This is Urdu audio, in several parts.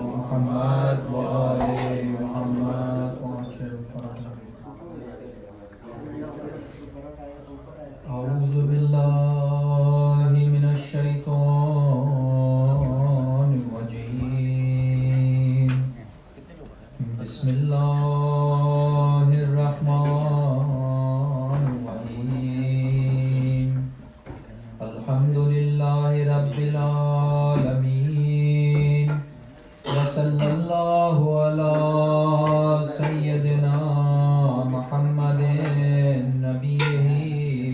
محمد وآل محمد وعجل فرجهم. أعوذ بالله من الشيطان الرجيم. بسم الله الرحمن الرحيم. الحمد لله رب العالمين، وصلى الله على سيدنا محمد نبيه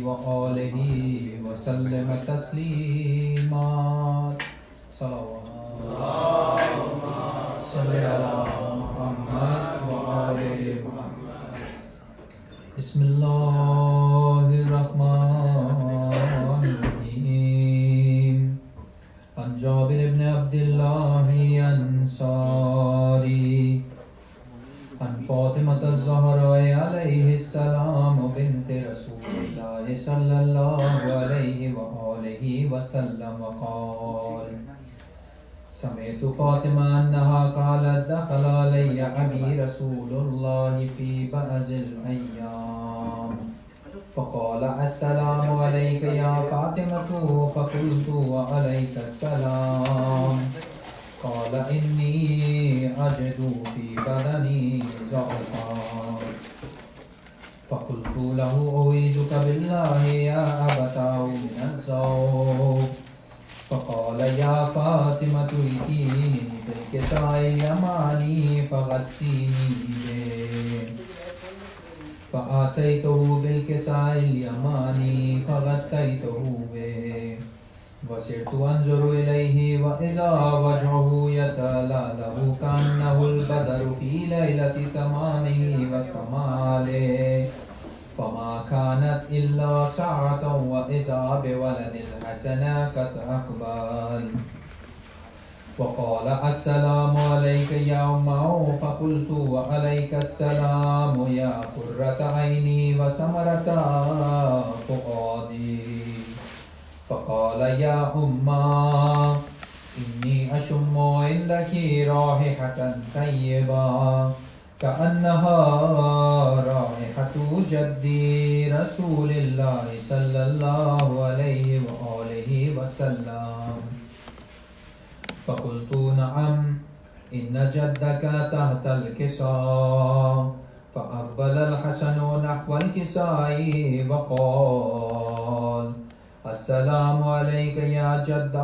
وآله وسلم تسليما. صلوات صل على محمد وآل محمد. بسم الله الرحمن الرحيم. عن جابر بن عبد الله الأنصاري عن فاطمة الزهراء عليه السلام بنت رسول الله صلى الله عليه وآله وسلم قال: سمعت فاطمة أنها قالت: دخل علي أبي رسول الله في بعض الأيام فقال: السلام عليك يا فاطمة. فقلت: وعليك السلام. قال: إني أجد في بدني ضعفا. فقلت له: أعيذك بالله يا أبتاه من الذوق. فقال: يا فاطمة ائتيني بالكساء اليماني فغطيني به. فآتيته بالكساء اليماني فغطيته به. وصرت أنظر إليه وإذا وجهه يتلألأ كأنه البدر في ليلة تمامه وكماله. فما كانت إلا ساعة وإذا بولد الحسن قد أقبل. وقال: السلام عليك يا أمه. فقلت: وعليك السلام يا قرة عيني وثمرة فؤادي. فقال: يا أمه إني أشم عندك رائحة طيبة كأنها رائحة جدي رسول الله صلى الله عليه وآله وسلم. فقلت: نعم، إن جدك تحت الكساء. فأقبل الحسن نحو الكساء وقال: السلام عليك يا جدّ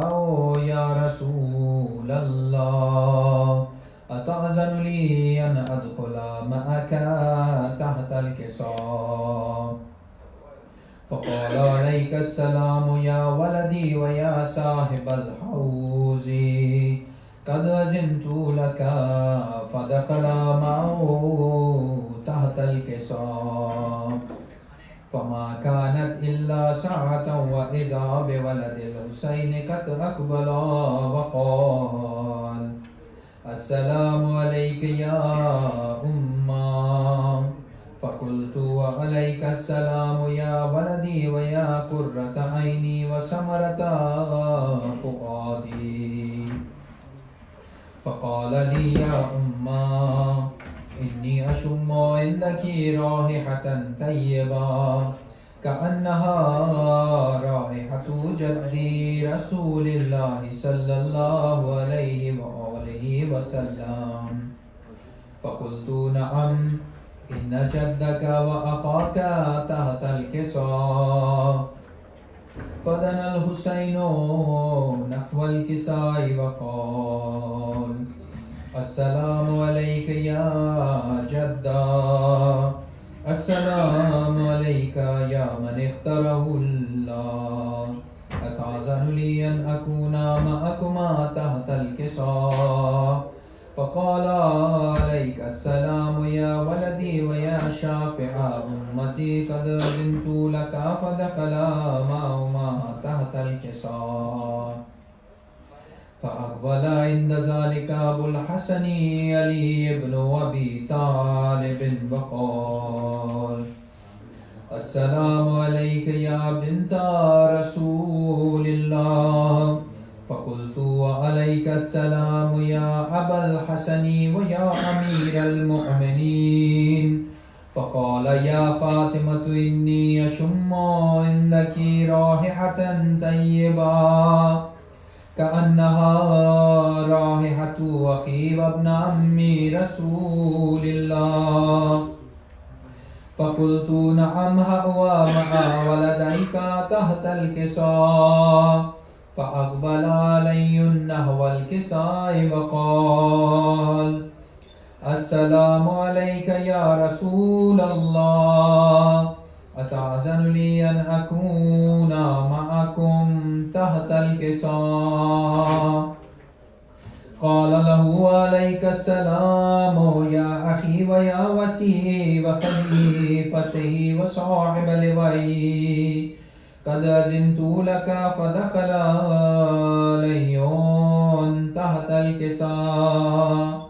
يا رسول الله. أتأذن لي أن أدخل معك تحت الكساء؟ فقال: عليك السلام يا ولدي ويا صاحب الحوض، قد أذنت لك. فدخل معه تحت الكساء. فما كانت إلا ساعة وإذا بولد الحسين قد أقبل وقال: السلام عليك يا أمه. فقلت: وعليك السلام يا ولدي ويا قرة عيني وثمرة فؤادي. فقال لي: يا أمه إني أشم عندك رائحة طيبة كأنها رائحة جدي رسول الله صلى الله عليه وآله وسلم. فقلت: نعم، إن جدك وأخاك تحت الكساء. فدنا الحسين نحو الكساء وقال: السلام عليك يا جدّا. السلام عليك يا من اختاره الله. أتأذن لي أن أكون معكما تحت الكساء؟ فقال: عليك السلام يا ولدي ويا شافع أمتي، قد أذنت لك. فدخل معهما تحت الكساء. فأقبل عند ذلك أبو الحسن علي بن أبي طالب وقال: السلام عليك يا بنت رسول الله. فقلت: وعليك عليك السلام يا أبا الحسن ويا أمير المؤمنين. فقال يا فاطمة إني أشم عندك رائحة طيبة كأنها رائحة أخي وابن عمي رسول الله. فقلت نعم هو مع ولديك تحت الكساء. فأقبل علي نحو الكساء وقال السلام عليك يا رسول الله، أتأذن لي أن أكون معكم تحت الكساء؟ قال له عليك السلام يا أخي ويا وسيء وخليفته وصاحب لوائي، قد أذنت لك. فدخل علي تحت الكساء.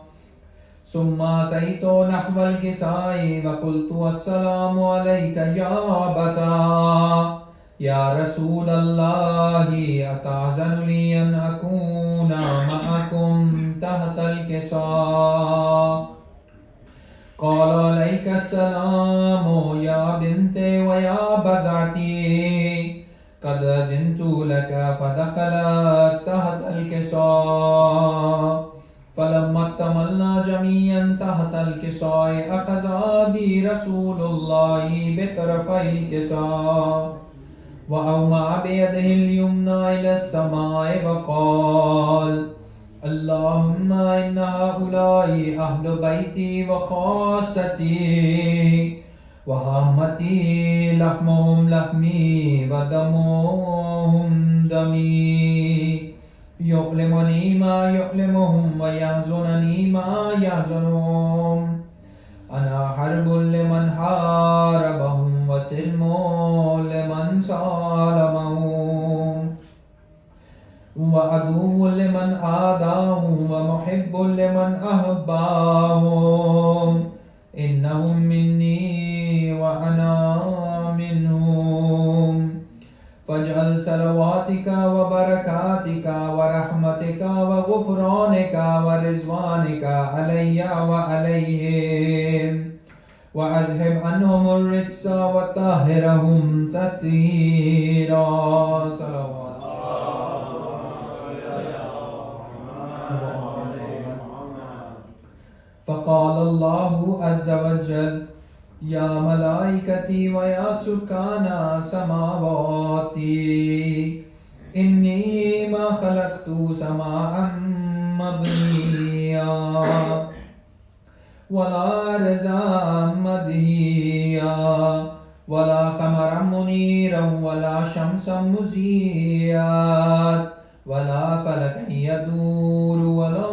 ثم أتيت نحو الكساء وقلت السلام عليك يا أبتا يا رسول الله، أتأذن لي أن أكون معكم تحت الكساء؟ قال عليك السلام يا بنتي ويا بزعتي، قد أذنت لك. فدخل تحت الكساء. فلما اكتملنا جميعا تحت الكساء أخذ بي رسول الله بطرفي الكساء وأومأ بيده اليمنى إلى السماء وقال اللهم إن هؤلاء أهل بيتي وخاصتي وهامتي، لحمهم لحمي ودمهم دمي، يؤلمني ما يؤلمهم ويحزنني ما يحزنهم. أنا حرب لمن حاربهم وسلم لمن سالمهم، وعدو لمن عاداهم ومحب لمن أحباهم. إنهم مني وأنا منهم. فاجعل صلواتك وبركاتك ورحمتك وغفرانك ورضوانك علي وعليهم، وأذهب عنهم الرجس وطهرهم تطهيرا. صلوات. فقال الله عز وجل يا ملائكتي ويا سكان سماواتي، إني ما خلقت سماء مبنيا ولا أرضا مدهيا ولا قمرا منيرا ولا شمسا مزيا ولا فلكا يدور ولا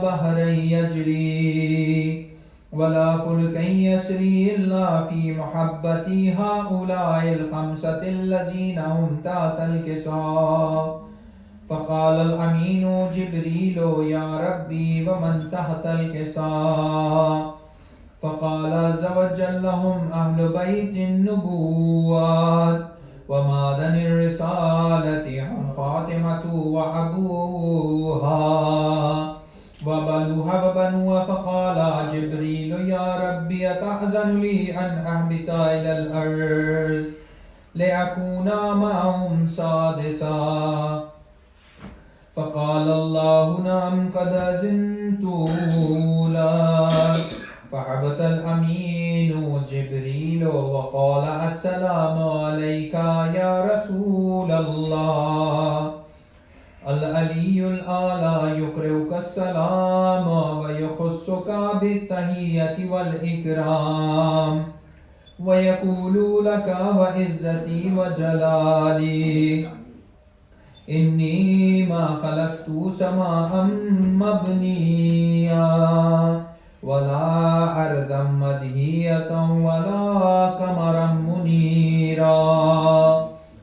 بحرا يجري ولا فلكا يسري إلا في محبة هؤلاء الخمسة الذين هم تحت الكساء. فقال الأمين جبريل يا ربي ومن تحت الكساء؟ فقال عز وجل هم أهل بيت النبوات ومعدن الرسالة، هم فاطمة وأبوها وبنوها وبنوها. فقال جبريل يا ربي أتأذن لي أن أهبط إلى الأرض لأكون معهم سادسا؟ فقال الله نعم قد أذنت لك. فهبط الأمين جبريل وقال السلام عليك يا رسول الله. العلي الأعلى يقرئك السلام ويخصك بالتحية والإكرام ويقول لك وعزتي وجلالي إني ما خلقت سماء مبنيا ولا أرضا مدهية ولا قمرا منيرا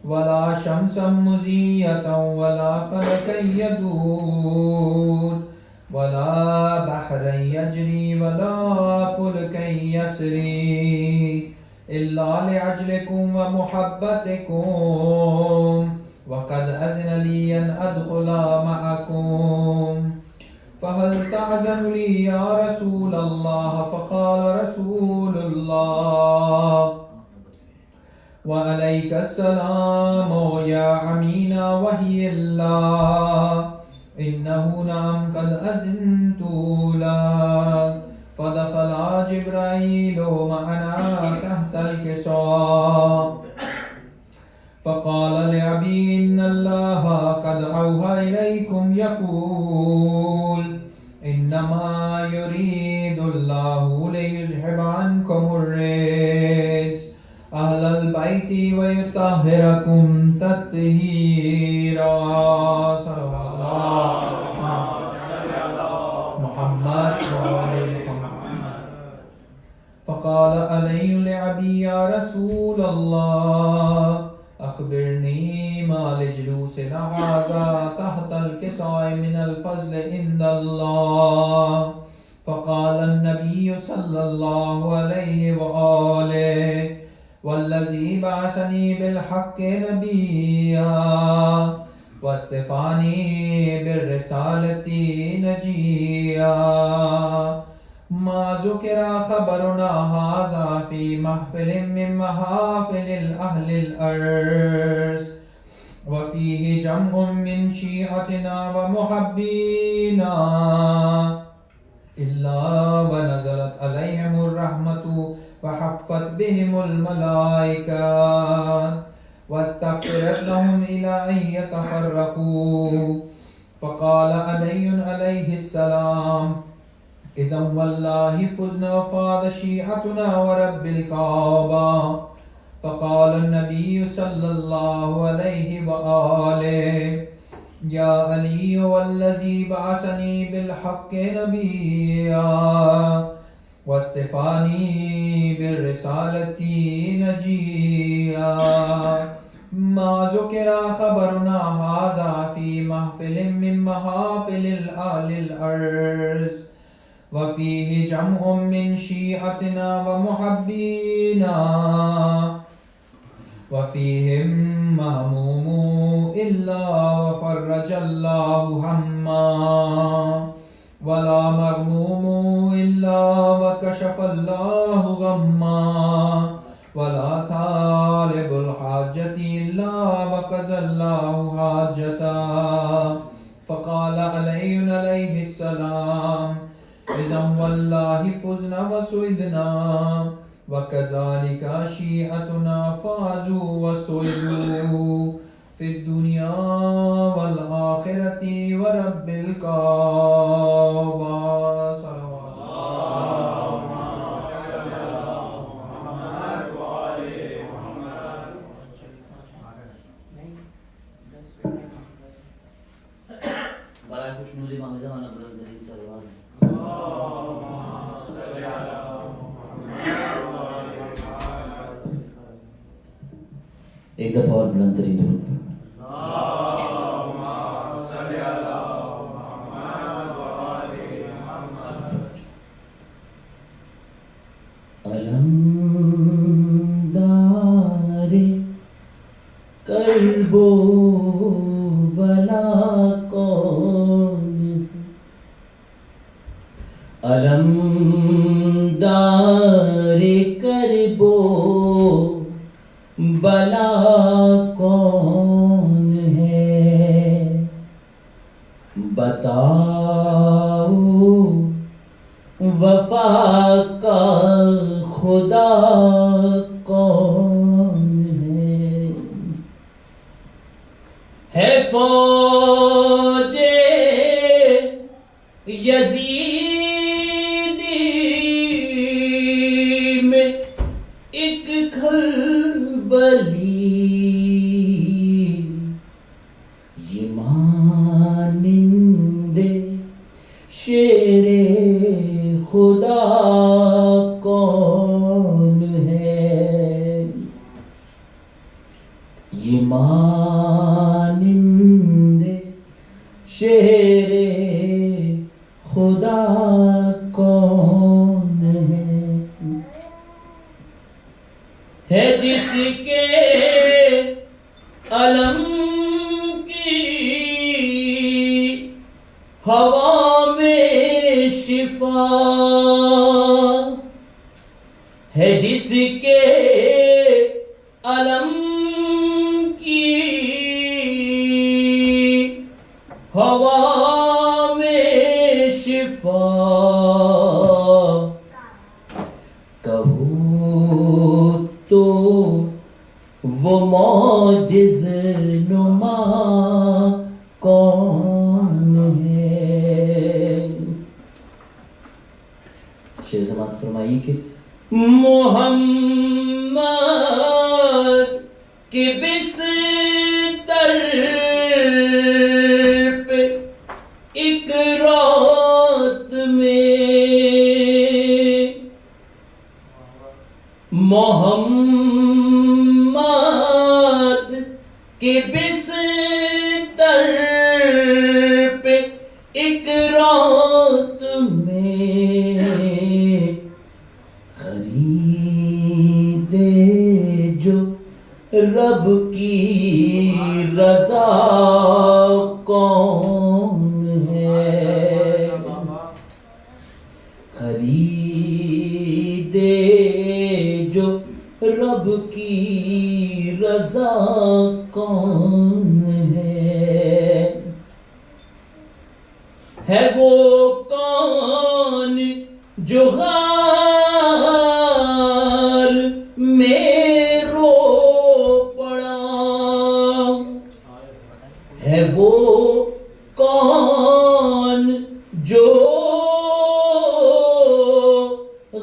ولا شمسا مزية ولا فلكا يدور ولا بحرا يجري ولا فلكا يسري إلا لأجلكم ومحبتكم وقد أذن لي أن أدخل معكم فهل تعزن لي يا رسول الله؟ فقال رسول الله وعليك السلام يا عمينا وهي الله إنه نعم قد أذنت لك. فدخل جبرائيل معنا تحت الكساء فقال لأبي إن الله قد أوحى إليكم يقول إنما يريد الله ليذهب عنكم الرجس أهل البيت ويطهركم تطهيرا. صلى الله محمد وآل محمد. فقال علي لأبي يا رسول الله أخبرني ما لجلوسنا هذا تحت الكساء من الفضل عند الله. فقال النبي صلى الله عليه وآله والذي بعثني بالحق نبيا واصطفاني بالرسالة نجيا ما ذكر خبرنا هذا في محفل من محافل الأهل الأرض وفيه جمع من شيعتنا ومحبينا إلا ونزلت عليهم الرحمة وحفت بهم الملائكة واستغفرت لهم إلى أن يتفرقوا. فقال علي عليه السلام إذا والله فزنا وفاض شيعتنا ورب الكعبة. فقال النبي صلى الله عليه وآله يا علي والذي بعثني بالحق نبيا واصطفاني بالرسالة نجيا ما ذكر خبرنا هذا في محفل من محافل الأهل الأرض وفيه جمع من شيعتنا ومحبينا وفيهم مهموم إلا وفرج الله هما ولا مغموم إلا وكشف الله غما ولا طالب الحاجة إلا وقضى الله حاجته. فقال علي عليه السلام إذا والله فزنا وسعدنا وكذلك شيعتنا فازوا وسعدوا في الدنيا والآخرة ورب الكعبة. برائے خوشنودی ماہ زمانہ بلند علی سلوات ایک دفعہ اور بلند ترین درود علمدار کرب و بلا کون علمدار کرب و بلا کون ہے بتاؤ وفا کا خدا کون ہے فوج یزیدی میں ایک کھلبلی یہ مانند شیر خدا کون ہے یہ مانند شیر خدا کون ہے جس کے علم شفا ہے جس کے علم کی ہوا میں شفا کہو تو وہ معجز نما کون ہے؟ شیر سماعت فرمائیے کہ محمد کے بستر پہ ایک رات میں محمد کے بستر پہ ایک رات میں خریدے جو رب کی رضا کون ہے؟ خریدے جو رب کی رضا کون ہے وہ کون جو غار میں رو پڑا؟ ہے وہ کون جو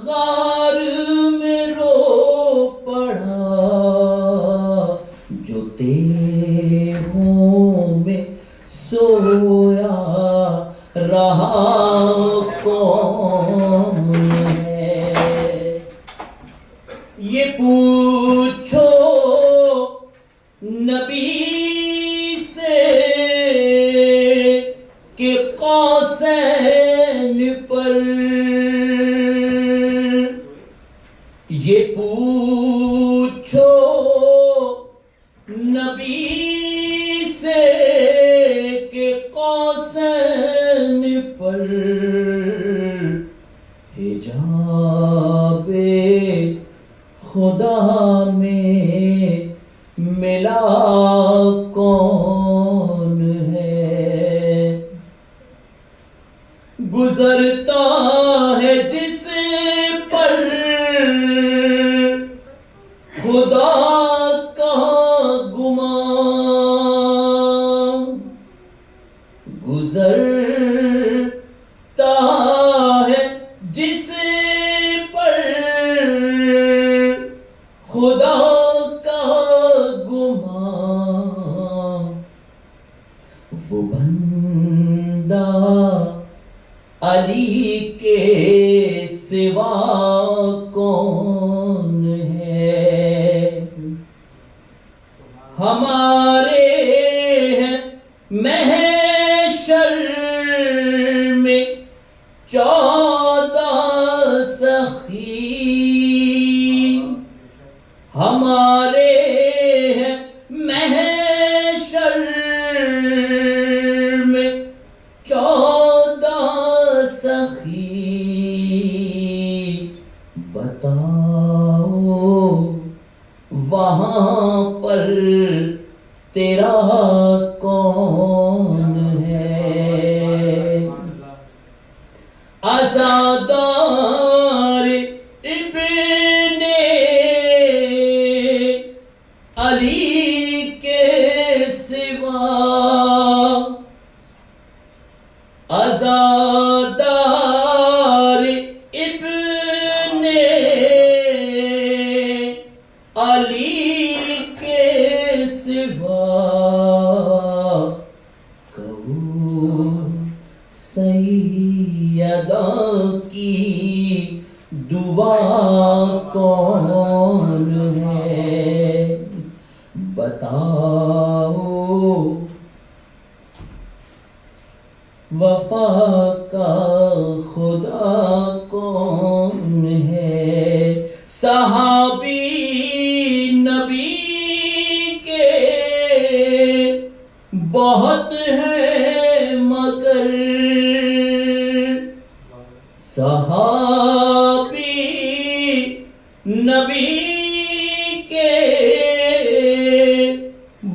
غار میں رو پڑا؟ جو تیہوں میں سویا رہا کون ہے؟ یہ پوچھو نبی سے کہ قوسین پر، یہ پوچھو نبی سے کہ قوسین پر حجاب خدا میں ملا کون ہے؟ گزرتا ہے جس پر خدا کا گمان، گزرتا ہے جس پر خدا کا گمان، وہ بندہ علی کے سوا کون ہے؟ ہمارے ہیں محشر میں 14 سخی، ہمارے ہیں محشر میں 14 سخی، بتاؤ وہاں پر تیرا کون ہے؟ عزادار ابن علی کے سوا، عزادار ابن علی کے سوا، کہو سیدہ کی دعا کون ہے؟ بتاؤ وفا کا خدا کون ہے؟ صحابی نبی کے بہت ہے مگر صحابی نبی کے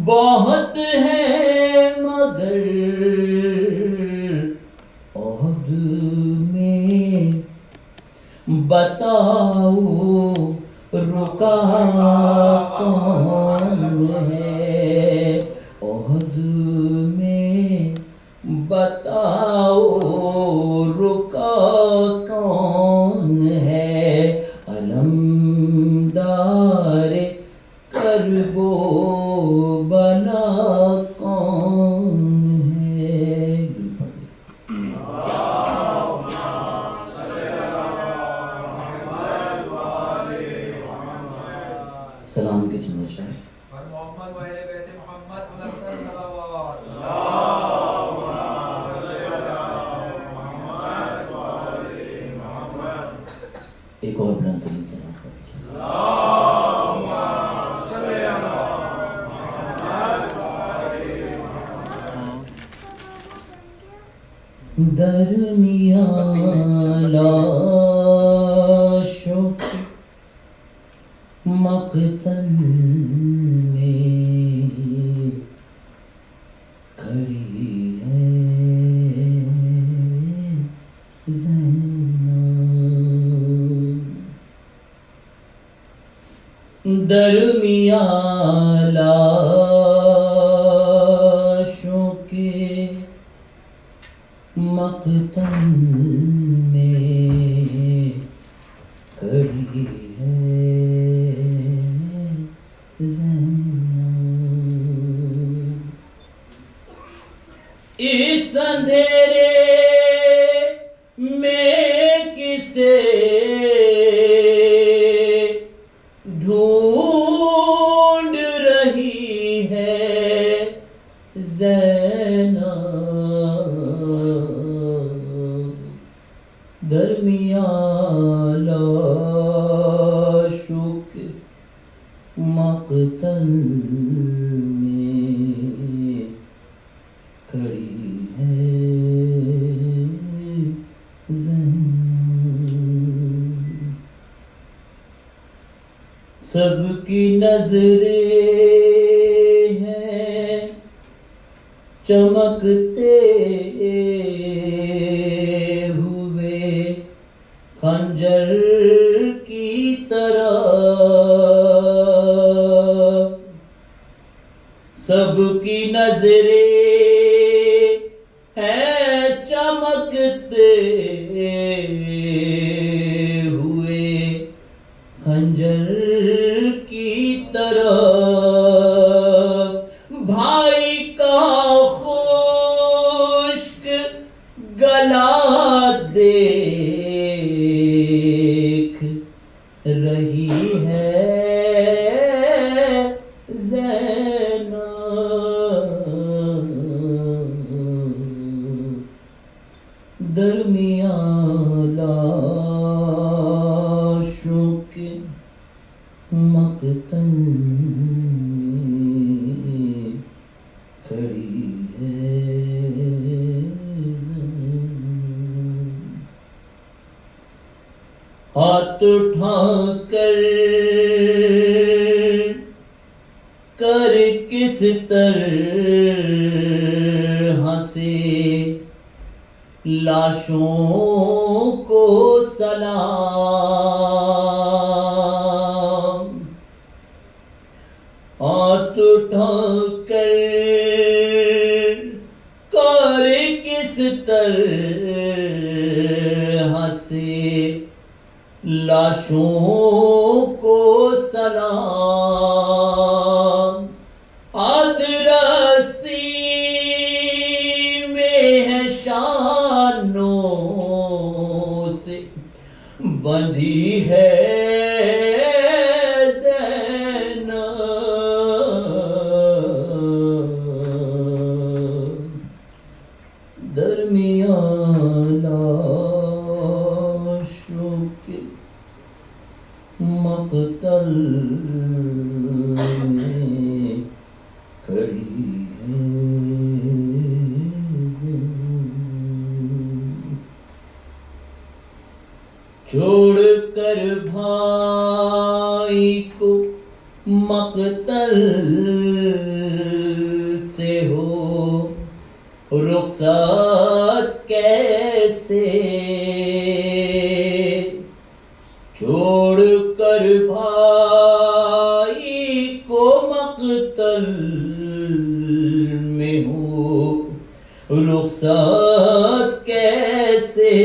بہت ہے مگر عہد میں بتاؤ رکا کون ہے، عہد میں بتاؤ رکا کون ہے، علمدار کرب و بلا کون ہے۔ سلام کے چند اشعار۔ محمد و اہل بیت محمد بلند صلوات۔ ایک اور بلند ترین سلام پڑھیے۔ درمیان لاشوں کے مقتل میں کھڑی ہے زینب، درمیان لاشوں کے مقتل میں کھڑی ہے زینب، اس اندھیرے میں کسے ڈھونڈ رہی ہے زینب، درمیان لاشوں کے مقتل میں کھڑی ہے زینب، سب کی نظریں ہیں چمکتے ہوئے خنجر کی طرح، سب کی نظریں ہیں چمکتے ہوئے خنجر کی طرح، بھائی کا خشک گلا دیکھ رہی ہے زینب، درمیان لاشوں کے مقتل میں کھڑی ہے زینب، ہاتھ اٹھا کر کس طرح سے لاشوں کو سلام، ہاتھ اٹھا کر کس طرح سے لاشوں کو سلام، ادرسی میں ہے شانوں سے بندھی ہے زینب، درمیان لاشوں کے مقتل میں کھڑی ہے زینب۔ چھوڑ کر بھائی کو مقتل سے ہو رخصت کیسے، چھوڑ کر بھائی کو مقتل میں ہو رخصت کیسے،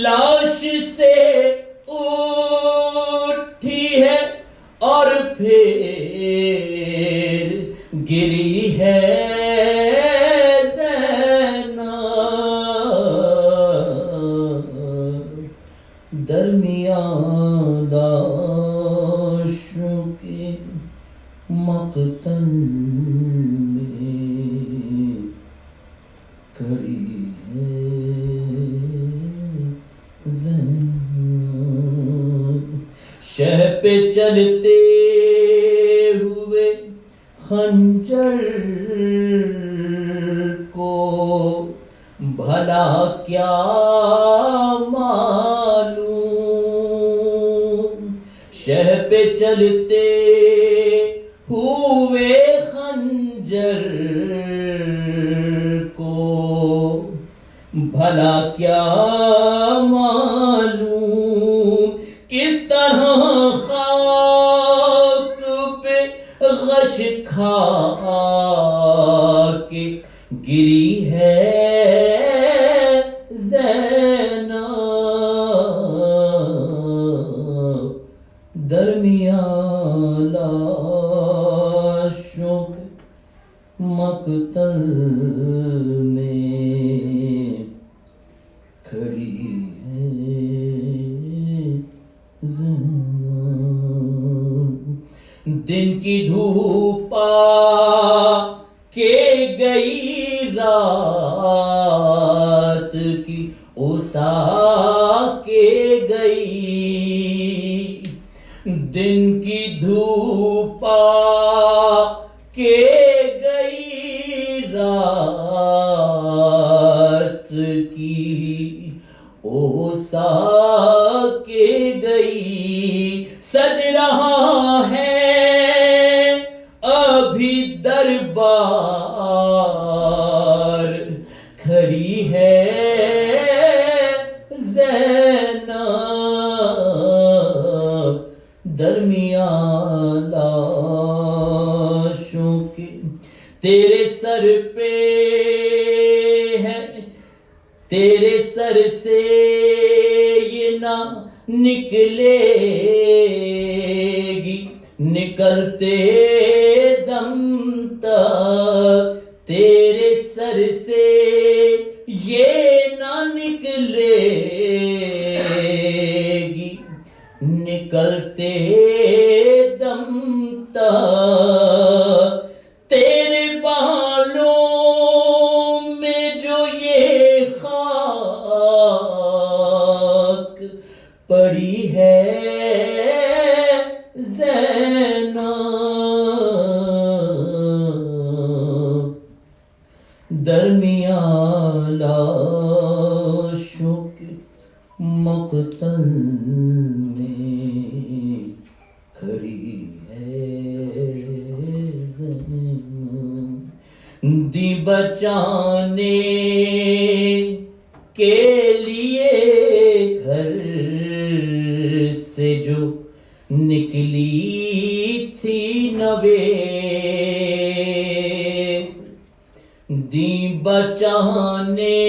لاش سے اٹھی ہے اور پھر گری ہے زینب، درمیان لاشوں کے مقتل میں کھڑی ہے زینب، شہ پہ چلتے ہوئے خنجر کو بھلا کیا معلوم، شہ پہ چلتے ہوئے خنجر کو بھلا کیا معلوم، کس طرح خاک پہ غش کھا کے گری ہے زینب، درمیان لاشوں پہ مقتل میں کھڑی ہے زینب، دن کی دھوپ کے گئی رات کی اوسا کے گئی، دن کی دھوپ کے گئی رات کی اوسا کے گئی، سج رہا ہے ابھی دربار، کھڑی ہے زینب، درمیان لاشوں کے تیرے سر پہ ہے، تیرے سر سے یہ نہ نکلے گی، نکلتے دم تک تیرے سر سے یہ نہ نکلے گی، نکلتے دم تک تیرے بالوں میں جو یہ خاک پڑی ہے زینب، درمیان لاشوں کے مقتل میں کھڑی ہے زینب، دی بچانے کے لیے گھر سے جو نکلی تھی نوید، دی بچانے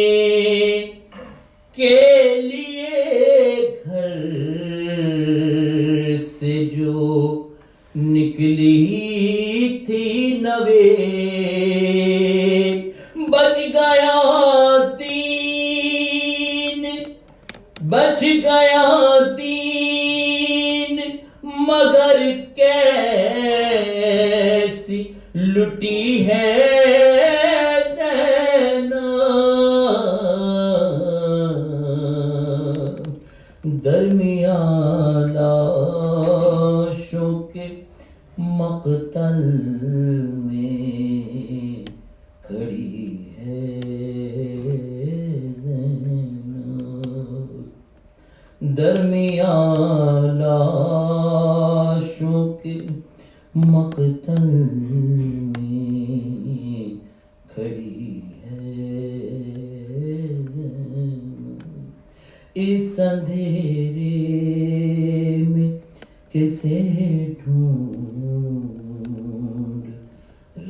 کے لیے گھر سے جو نکلی تھی نوید، بچ گیا دین، بچ گیا دین، مگر کیسی لٹی ہے زینب، درمیان لاشوں کے مقتل میں کھڑی ہے زینب۔ درمیان لاشوں کے مقتل میں کھڑی ہے زینب، اس اندھیرے میں کسے ڈھونڈ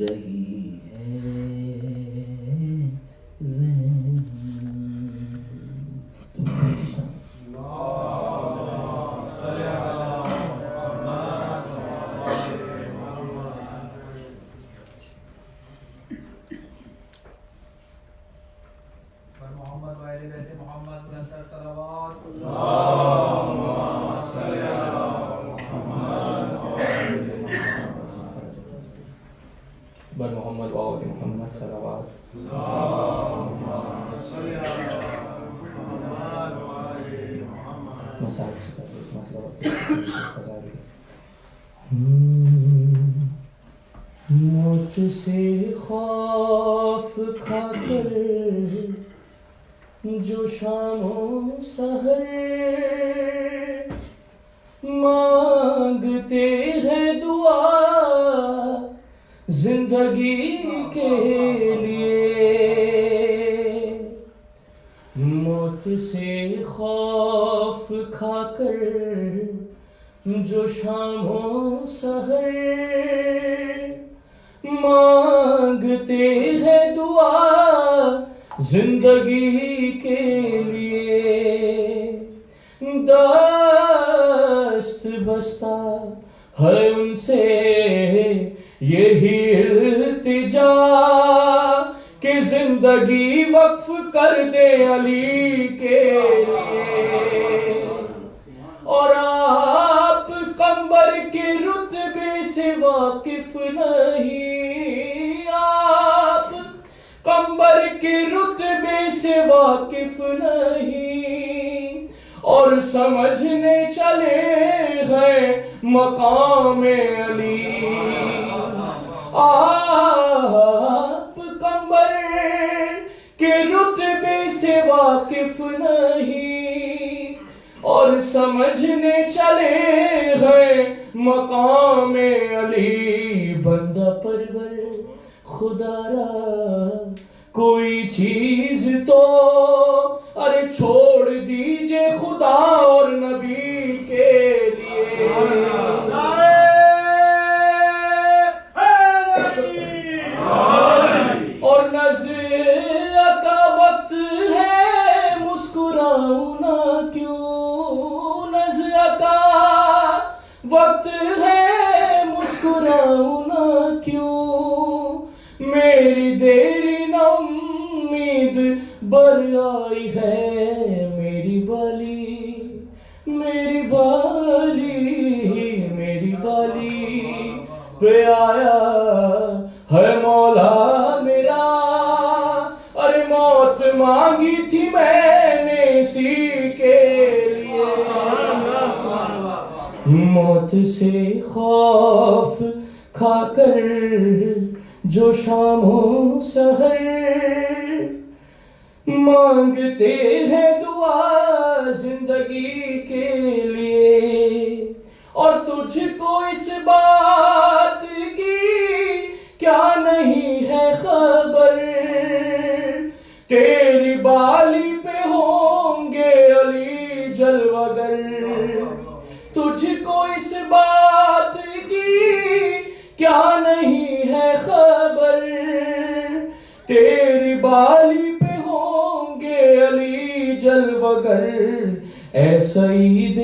رہی ہے زینب۔ محمد وآل بیت محمد بلندر صلوات بر محمد وآل محمد صلوات موت سے خوف کھا کر جو شام و سحر مانگتے ہیں دعا زندگی کے لیے، موت سے خوف کھا کر جو شام و سحر مانگتے ہیں دعا زندگی کے لیے، دست بستہ ہے ان سے یہی التجا کہ زندگی وقف کر دے علی کے لیے، اور آپ قمبر کے رتبے سے واقف نہیں، آپ قمبر کے رتبے سے واقف نہیں، اور سمجھنے چلے ہیں مقام علی، آپ قمبر کے رتبے سے واقف نہیں، اور سمجھنے چلے ہیں مقام علی، بندہ پرور خدا را کوئی چیز تو ارے چھوڑ دیجئے خدا اور نبی کے لیے، اور نزع کا وقت ہے مسکراؤں نہ کیوں، نزع کا وقت ہے مسکراؤں نہ کیوں، میری دیری نہ امید بر آئی ہے، میری بالی میری بالی میری بالی پہ آیا ہے مولا میرا، ارے موت مانگی تھی میں نے اسی کے لیے، موت سے خوف کھا کر جو شام و سحر مانگتے ہیں دعا زندگی کے لیے، اور تجھ کو اس بات کی کیا نہیں ہے خبر، تیری بالی پہ ہوں گے علی جلوگر، تجھ کو اس بات کی کیا نہیں ہے خبر، تیری بالی پہ ہوں گے علی جلوگر، اے سعید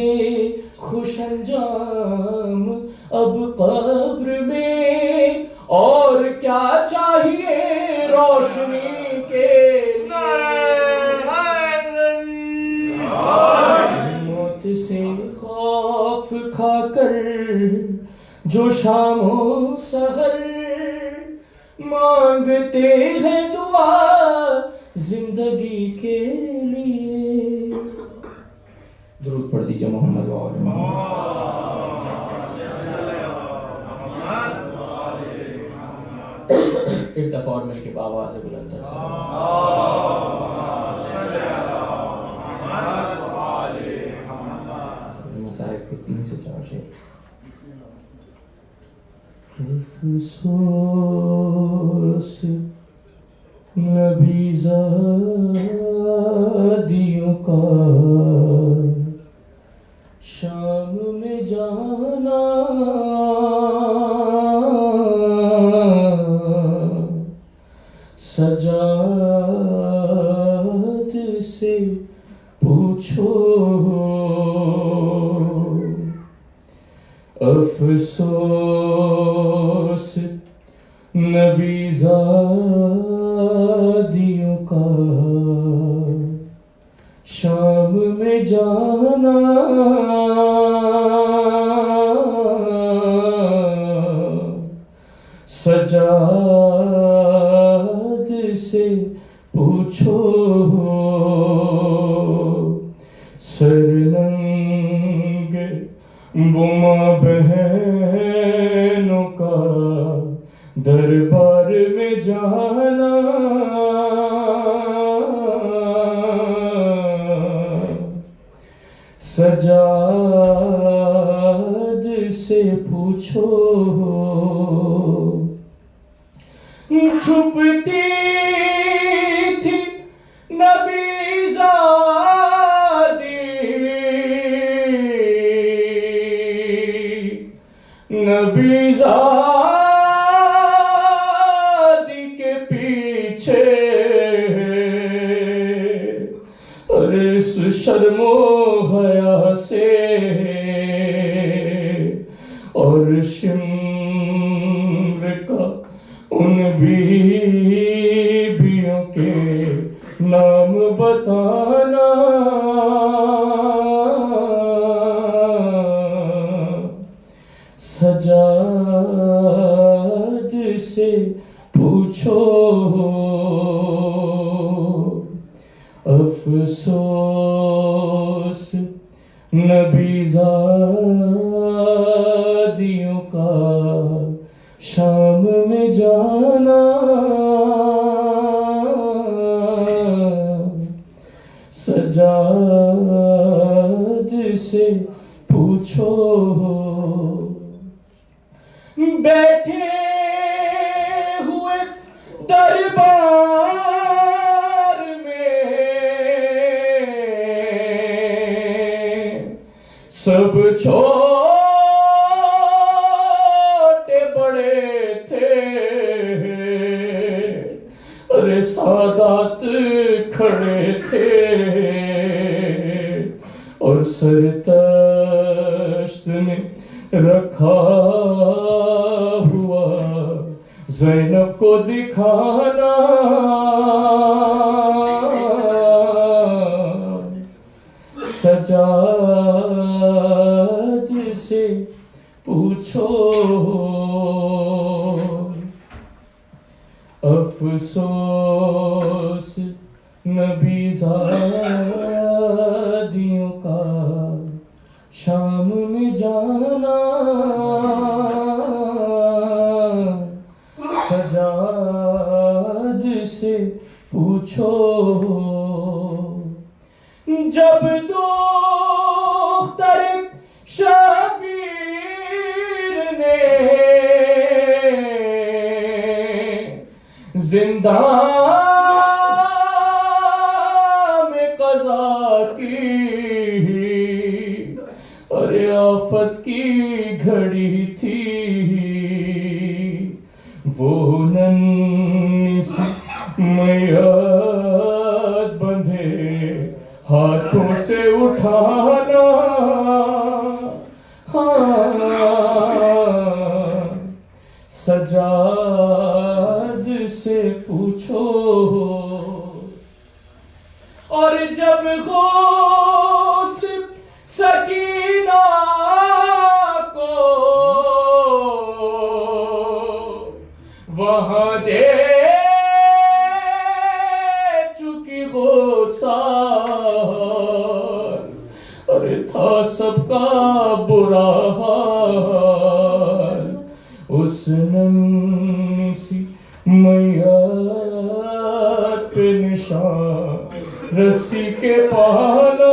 خوش انجام اب قبر میں اور کیا چاہیے روشنی کے لیے، موت سے خوف کھا کر جو شام و سحر مانگتے ہیں دعا زندگی کے لیے۔ درود پڑھ دیجئے محمد وآل محمد۔ ایک دفعہ اور مل کے آواز بلند کر سکتے شعر افسوس نبی زادیوں کا شام میں جانا سجاد سے پوچھو افسوس نبی زادیوں کا شام میں جانا سجاد سے پوچھو سرنگ وہ ماں بہنوں کا دربار میں جانا سجاد سے پوچھو چھپتی تھی نبی زادی نبی زادی کے پیچھے اور اس شرم و حیا سے اور شمر کا ان بیبیوں کے نام بتانا سجاد سے پوچھو افسوس نبی زادیوں کا شام میں جانا سجاد سے پوچھو بیٹھے ہوئے دربار میں سب چھوٹے بڑے تھے ارے سادات کھڑے تھے اور سرتشت میں رکھا ہوا زینب کو دکھانا سجاد سے پوچھو افسوس نبی زادیوں کا شام میں جانا سجاد سے پوچھو جب دختر شبیر نے زندان میں قضا کی ارے آفت کی گھڑی تھی وہ ننھی سی میت بندھے ہاتھوں سے اٹھانا سجاد سے پوچھو اور جب غسل سکینہ کو وہاں دے چکی غسل ارے تھا سب کا برا حال اس ننھی سی میت پہ نشان رسی کے پانا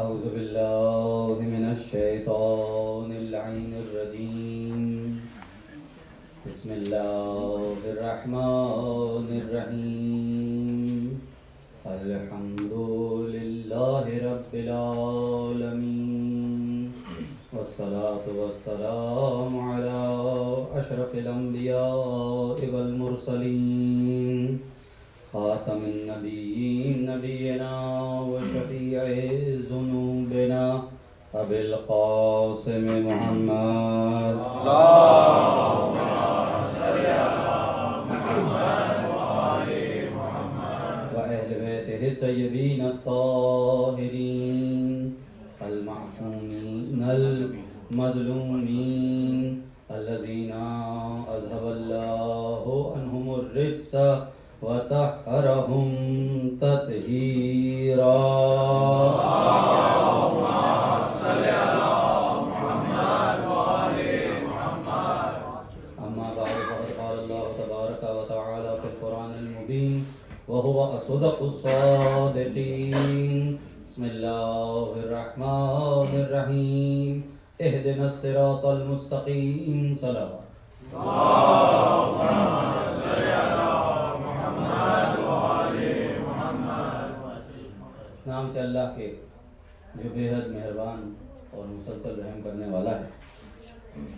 أعوذ بالله من الشيطان اللعين الرجيم بسم الله الرحمن الرحيم الحمد لله رب العالمين والصلاة والسلام على أشرف الأنبياء والمرسلين خاتم النبيين نبينا وشفيع ذنوبنا أبي القاسم محمد اللهم صل على محمد وآل محمد وأهل بيته الطيبين الطاهرين المعصومين المظلومين الذين أذهب الله عنهم الرجس وطهرهم تطهيرا اللهم صل على محمد وآل محمد أما بعد فقد قال الله تبارك وتعالى في القرآن المبين وهو أصدق الصادقين بسم الله الرحمن الرحيم اهدنا الصراط المستقيم صلوات نام سے اللہ کے جو بے حد مہربان اور مسلسل رحم کرنے والا ہے.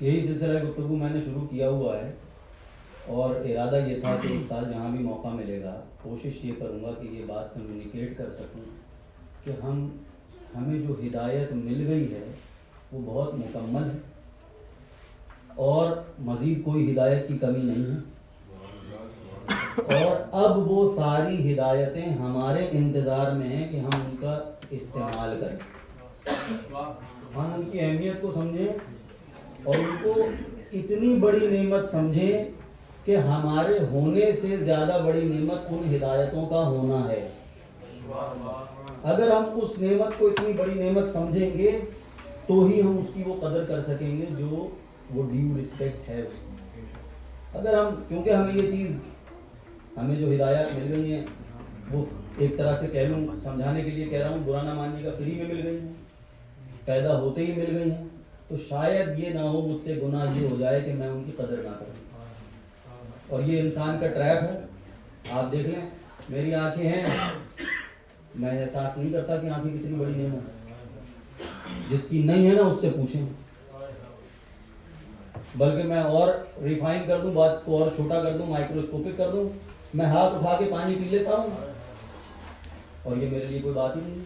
یہی سلسلہ گفتگو میں نے شروع کیا ہوا ہے اور ارادہ یہ تھا کہ اس سال جہاں بھی موقع ملے گا کوشش یہ کروں گا کہ یہ بات کمیونیکیٹ کر سکوں کہ ہمیں جو ہدایت مل گئی ہے وہ بہت مکمل ہے اور مزید کوئی ہدایت کی کمی نہیں ہے، اور اب وہ ساری ہدایتیں ہمارے انتظار میں ہیں کہ ہم ان کا استعمال کریں، ہم ان کی اہمیت کو سمجھیں اور ان کو اتنی بڑی نعمت سمجھیں کہ ہمارے ہونے سے زیادہ بڑی نعمت ان ہدایتوں کا ہونا ہے. اگر ہم اس نعمت کو اتنی بڑی نعمت سمجھیں گے تو ہی ہم اس کی وہ قدر کر سکیں گے جو وہ ڈیو رسپیکٹ ہے اس کی. اگر ہم, کیونکہ ہمیں یہ چیز, ہمیں جو ہدایات مل گئی ہیں وہ ایک طرح سے کہہ لوں, سمجھانے کے لیے کہہ رہا ہوں, برا نہ ماننے کا, فری میں مل گئی ہیں, پیدا ہوتے ہی مل گئی ہیں, تو شاید یہ نہ ہو مجھ سے گناہ یہ ہو جائے کہ میں ان کی قدر نہ کروں. اور یہ انسان کا ٹریپ ہے. آپ دیکھ لیں, میری آنکھیں ہیں, میں احساس نہیں کرتا کہ آنکھیں کتنی بڑی نعمت ہے. جس کی نہیں ہے نا اس سے پوچھیں. بلکہ میں اور ریفائن کر دوں بات کو, اور چھوٹا کر دوں, مائکروسکوپک کر دوں, میں ہاتھ اٹھا کے پانی پی لیتا ہوں اور یہ میرے لیے کوئی بات ہی نہیں ہے.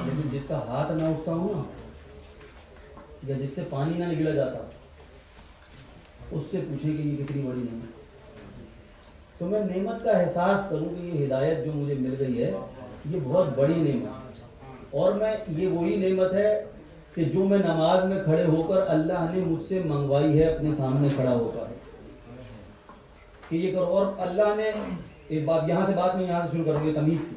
لیکن جس کا ہاتھ نہ اٹھتا ہوں نا, یا جس سے پانی نہ نکلا جاتا, اس سے پوچھیں کہ یہ کتنی بڑی نعمت ہے. تو میں نعمت کا احساس کروں کہ یہ ہدایت جو مجھے مل گئی ہے یہ بہت بڑی نعمت ہے. اور میں, یہ وہی نعمت ہے کہ جو میں نماز میں کھڑے ہو کر اللہ نے مجھ سے منگوائی ہے اپنے سامنے کھڑا ہو کر کہ یہ کرو. اور اللہ نے اس بات, یہاں سے بات میں یہاں سے شروع کروں گی تمیز سے,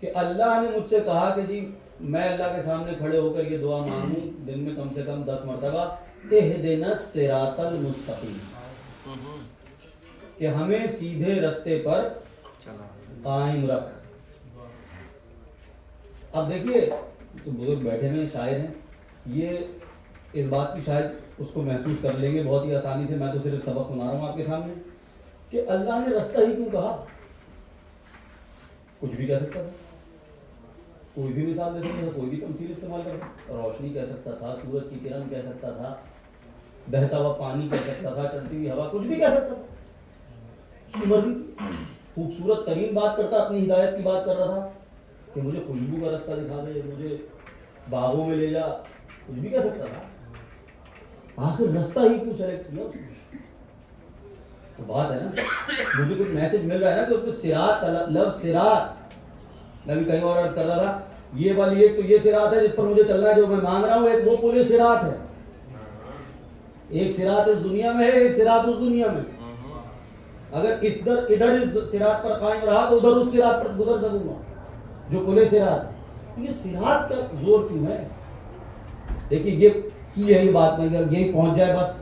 کہ اللہ نے مجھ سے کہا کہ جی میں اللہ کے سامنے کھڑے ہو کر یہ دعا مانگوں دن میں کم سے کم 10 مرتبہ, اہدنا الصراط المستقیم, کہ ہمیں سیدھے رستے پر قائم رکھ. اب دیکھیے, تو بزرگ بیٹھے ہوئے شاعر ہیں, یہ اس بات کی شاید اس کو محسوس کر لیں گے بہت ہی آسانی سے. میں تو صرف سبق سنا رہا ہوں آپ کے سامنے کہ اللہ نے رستہ ہی کیوں کہا. کچھ بھی کہہ سکتا تھا, کوئی بھی مثال دے سکتا تھا, کوئی بھی تمثیل استعمال کر سکتا, روشنی کہہ سکتا تھا, سورج کی کرن کہہ سکتا تھا, بہتا ہوا پانی کہہ سکتا تھا, چلتی ہوئی ہوا, کچھ بھی کہہ سکتا تھا. اس کی مرضی. خوبصورت ترین بات کرتا, اپنی ہدایت کی بات کر رہا تھا کہ مجھے خوشبو کا رستہ دکھا دے, مجھے باغوں میں لے جا, کچھ بھی کہہ سکتا تھا. آخر رستہ ہی کیوں سلیکٹ کیا اس نے؟ تو بات ہے نا, مجھے کوئی میسج مل رہا ہے نا کہ اس میں صراط کا لفظ, صراط, میں بھی کہیں اور عرض کر رہا تھا, یہ والی ایک تو یہ صراط ہے جس پر مجھے چلنا ہے جو میں مانگ رہا ہوں, ایک وہ پورے صراط ہے. ایک صراط اس دنیا میں ہے, ایک صراط اس دنیا میں. اگر ادھر اس صراط پر قائم رہا تو ادھر اس صراط پر گزر سکوں گا جو کلے صراط. یہ صراط کا زور کیوں ہے؟ دیکھیے یہ کی ہے یہ بات, میں یہی پہنچ جائے بات.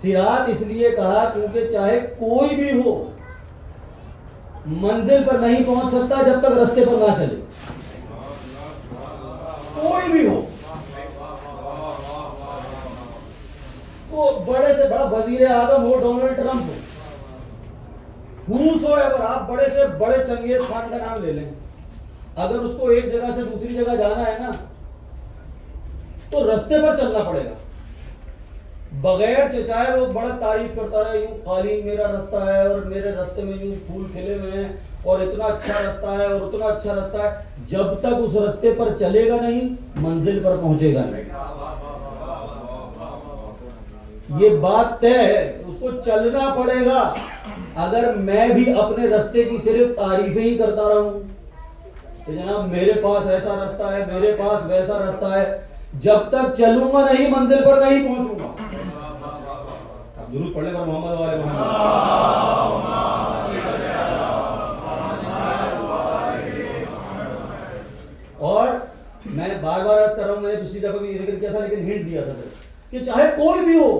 صراط اس لیے کہا کیونکہ چاہے کوئی بھی ہو منزل پر نہیں پہنچ سکتا جب تک رستے پر نہ چلے. کوئی بھی ہو, کو بڑے سے بڑا وزیر اعظم ہو, ڈونلڈ ٹرمپ ہو ایور, آپ بڑے سے بڑے چنگیز خان کا نام لے لیں, اگر اس کو ایک جگہ سے دوسری جگہ جانا ہے نا تو رستے پر چلنا پڑے گا. بغیر چاہے وہ بڑا تعریف کرتا رہے, یوں قالین میرا رستہ ہے اور میرے رستے میں یوں پھول کھلے ہوئے ہیں اور اتنا اچھا رستہ ہے اور اتنا اچھا رستہ ہے, جب تک اس رستے پر چلے گا نہیں منزل پر پہنچے گا نہیں. یہ بات طے ہے, اس کو چلنا پڑے گا. اگر میں بھی اپنے رستے کی صرف تعریفیں ہی کرتا رہوں کہ جناب میرے پاس ایسا رستہ ہے, میرے پاس ویسا رستہ ہے, جب تک چلوں گا نہیں منزل پر نہیں پہنچوں گا. اب درود پڑھنے پر محمد والے محمد. اور میں بار بار عرض کر رہا ہوں, میں نے پچھلی دفعہ بھی یہ ذکر کیا تھا لیکن ہنٹ دیا تھا کہ چاہے کوئی بھی ہو,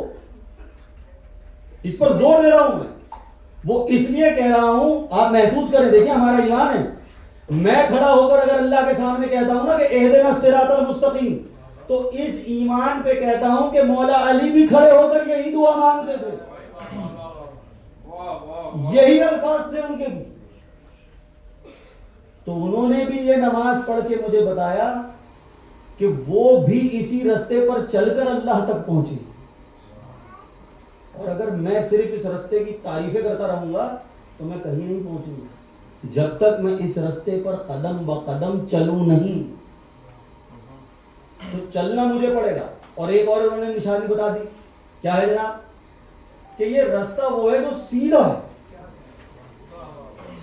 اس پر زور دے رہا ہوں میں, وہ اس لیے کہہ رہا ہوں آپ محسوس کریں. دیکھیں ہمارا ایمان ہے, میں کھڑا ہو کر اگر اللہ کے سامنے کہتا ہوں نا کہ اہدنا الصراط المستقیم, تو اس ایمان پہ کہتا ہوں کہ مولا علی بھی کھڑے ہو کر یہی دعا مانگتے تھے, یہی الفاظ تھے ان کے بھی. تو انہوں نے بھی یہ نماز پڑھ کے مجھے بتایا کہ وہ بھی اسی رستے پر چل کر اللہ تک پہنچے. اور اگر میں صرف اس رستے کی تعریفیں کرتا رہوں گا تو میں کہیں نہیں پہنچوں گا جب تک میں اس رستے پر قدم بقدم چلوں نہیں. تو چلنا مجھے پڑے گا. اور ایک اور انہوں نے نشانی بتا دی, کیا ہے جناب, کہ یہ رستہ وہ ہے جو سیدھا ہے,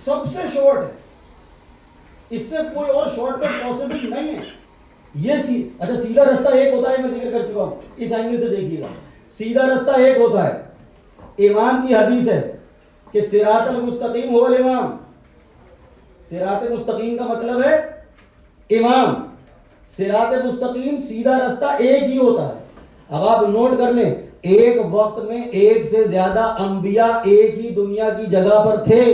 سب سے شارٹ ہے, اس سے کوئی اور شارٹ کٹ پاسبل نہیں ہے. یہ اچھا سیدھا رستہ ایک ہوتا ہے, میں ذکر کر چکا ہوں, اس اینگل سے دیکھیے گا. سیدھا رستہ ایک ہوتا ہے, امام کی حدیث ہے کہ صراط المستقیم هو الامام. صراط مستقیم کا مطلب ہے امام, صراط مستقیم سیدھا راستہ ایک ہی ہوتا ہے. اب آپ نوٹ کر لیں, ایک وقت میں ایک سے زیادہ انبیاء ایک ہی دنیا کی جگہ پر تھے,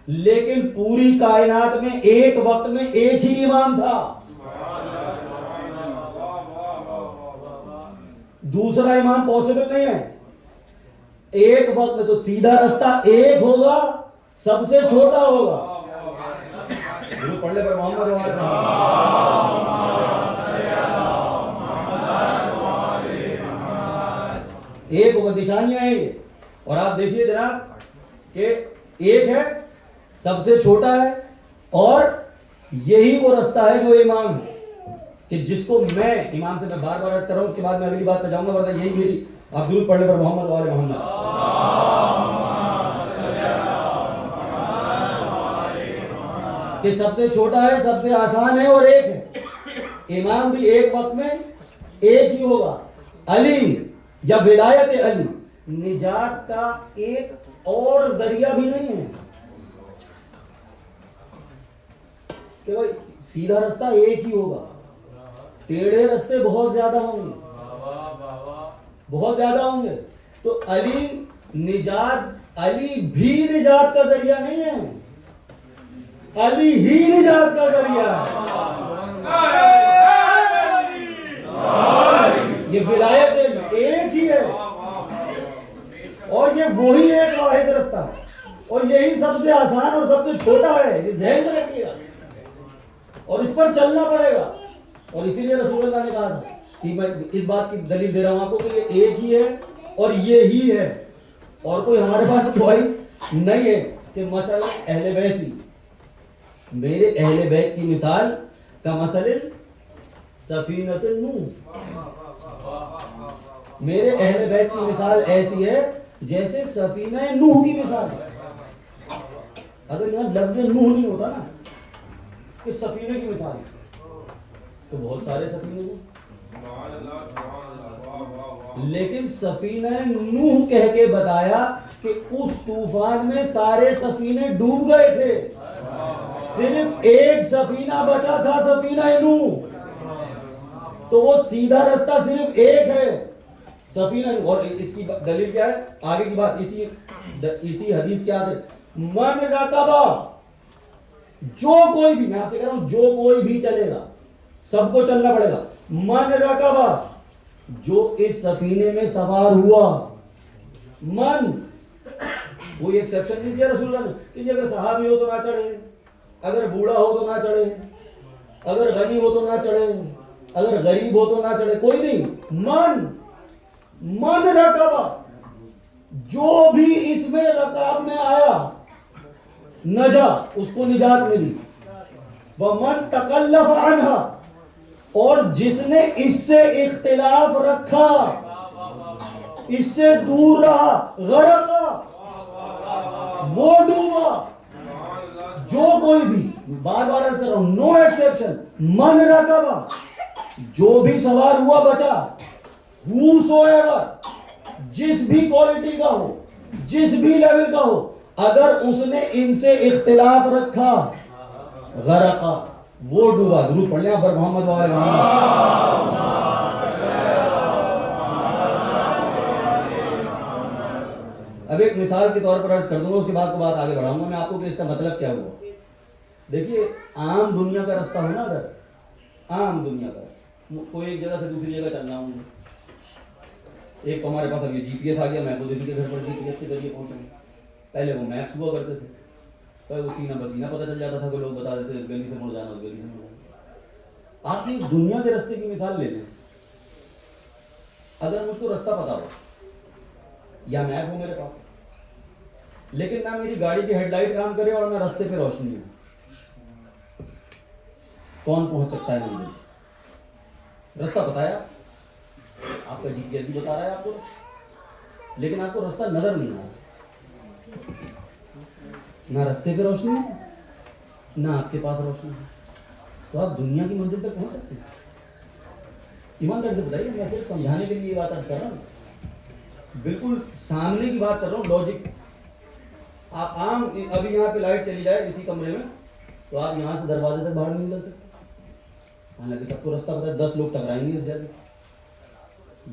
لیکن پوری کائنات میں ایک وقت میں ایک ہی امام تھا. دوسرا امام پاسبل نہیں ہے. ایک وقت میں تو سیدھا راستہ ایک ہوگا, سب سے چھوٹا ہوگا. پڑھ لے پر محمد ایک ہوگا, نشانیاں ہیں یہ. اور آپ دیکھیے جناب کہ ایک ہے, سب سے چھوٹا ہے, اور یہی وہ راستہ ہے جو امام ہے, کہ جس کو میں امام سے میں بار بار عرض کر رہا ہوں, اس کے بعد میں اگلی بات پہ جاؤں گا, ورنہ یہی میری. آپ درود پڑھنے پر محمد وآل محمد. کہ سب سے چھوٹا ہے, سب سے آسان ہے, اور ایک ہے. امام بھی ایک وقت میں ایک ہی ہوگا. علی یا ولایت علی نجات کا ایک اور ذریعہ بھی نہیں ہے کہ بھائی سیدھا راستہ ایک ہی ہوگا. ٹیڑھے راستے بہت زیادہ ہوں گے, بہت زیادہ ہوں گے. تو علی نجات, علی بھی نجات کا ذریعہ نہیں ہے, علی ہی نجات کا ذریعہ ہے. یہ ولایت ایک ہی ہے, اور یہ وہی ایک واحد راستہ ہے, اور یہی سب سے آسان اور سب سے چھوٹا ہے. یہ ذہن میں رکھیے گا, اور اس پر چلنا پڑے گا. اور اسی لیے رسول اللہ نے کہا تھا کہ میں اس بات کی دلیل دے رہا ہوں آپ کو کہ یہ ایک ہی ہے اور یہ ہی ہے, اور کوئی ہمارے پاس چوائس نہیں ہے. کہ مثلا اہل بیت ہی, میرے اہل بیت کی مثال کا مثل سفینۃ نوح. میرے اہل بیت کی مثال ایسی ہے جیسے سفینہ نوح کی مثال ہے. اگر یہاں لفظ نوح نہیں ہوتا نا کہ سفینے کی مثال ہے, تو بہت سارے سفینے ہیں, لیکن سفینہ نوح کہہ کے بتایا کہ اس طوفان میں سارے سفینے ڈوب گئے تھے, صرف ایک سفینہ بچا تھا, سفینہ نوح. تو وہ سیدھا راستہ صرف ایک ہے, سفینہ نوح. اور اس کی دلیل کیا ہے, آگے کی بات اسی حدیث کے آگے, من رکبہ, جو کوئی بھی, میں آپ سے کہہ رہا ہوں جو کوئی بھی چلے گا, سب کو چلنا پڑے گا. من رکبہ, جو اس سفینے میں سوار ہوا. من, کوئی ایکسیپشن نہیں دیا رسول اللہ نے کہ یہ اگر صحابی ہو تو نہ چڑھے, اگر بوڑھا ہو تو نہ چڑھے, اگر غنی ہو تو نہ چڑھے, اگر غریب ہو تو نہ چڑھے, کوئی نہیں. من رکبہ, جو بھی اس میں رکاب میں آیا نجا, اس کو نجات ملی. ومن تکلف عنہا, اور جس نے اس سے اختلاف رکھا, اس سے دور رہا, غرقا, وہ ڈوبا. جو کوئی بھی, بار بار عرض کر رہا ہوں, نو ایکسیپشن. من رکبہ, جو بھی سوار ہوا بچا. whosoever, جس بھی کوالٹی کا ہو, جس بھی لیول کا ہو, اگر اس نے ان سے اختلاف رکھا, غرقا, وہ ڈوبا. درود پڑھ لیں آپ پر محمد وآل محمد. اب ایک مثال کے طور پر عرض کر دوں گا, اس کے بعد کو بات آگے بڑھاؤں گا میں آپ کو کہ اس کا مطلب کیا ہوا. دیکھیے عام دنیا کا راستہ ہونا, اگر عام دنیا کا کوئی ایک جگہ سے دوسری جگہ چلنا ہوں, ایک ہمارے پاس اب یہ جی پی ایس آ گیا, میں ابو ظبی کے گھر پر جی پی ایس کے ذریعے پہنچا. پہلے وہ میپس ہوا کرتے تھے, پہلے وہ سینہ بسینہ پتہ چل جاتا تھا کہ لوگ بتا دیتے تھے گلی سے مڑ جانا, اس گلی سے مڑ جانا. آپ کی دنیا کے راستے کی مثال لے لیں. اگر مجھ کو راستہ پتا ہو یا میپ ہو میرے پاس, لیکن نہ میری گاڑی کی ہیڈ لائٹ کام کرے اور نہ راستے پہ روشنی ہو, کون پہنچ سکتا ہے منزل؟ راستہ بتایا, آپ کا جی پی ایس بھی بتا رہا ہے آپ کو, لیکن آپ کو راستہ نظر نہیں آ رہا. نہ راستے پہ روشنی ہے, نہ آپ کے پاس روشنی ہے, تو آپ دنیا کی منزل تک پہنچ سکتے ہیں؟ ایمانداری سے بتائیے, میں صرف سمجھانے کے لیے یہ بات کر رہا ہوں, بالکل سامنے کی بات کر رہا ہوں, لاجک. آپ عام ابھی یہاں پہ لائٹ چلی جائے اسی کمرے میں, تو آپ یہاں سے دروازے تک باہر نہیں نکل سکتے. حالانکہ سب کو راستہ پتا ہے 10 لوگ ٹکرائیں گے اس جگہ,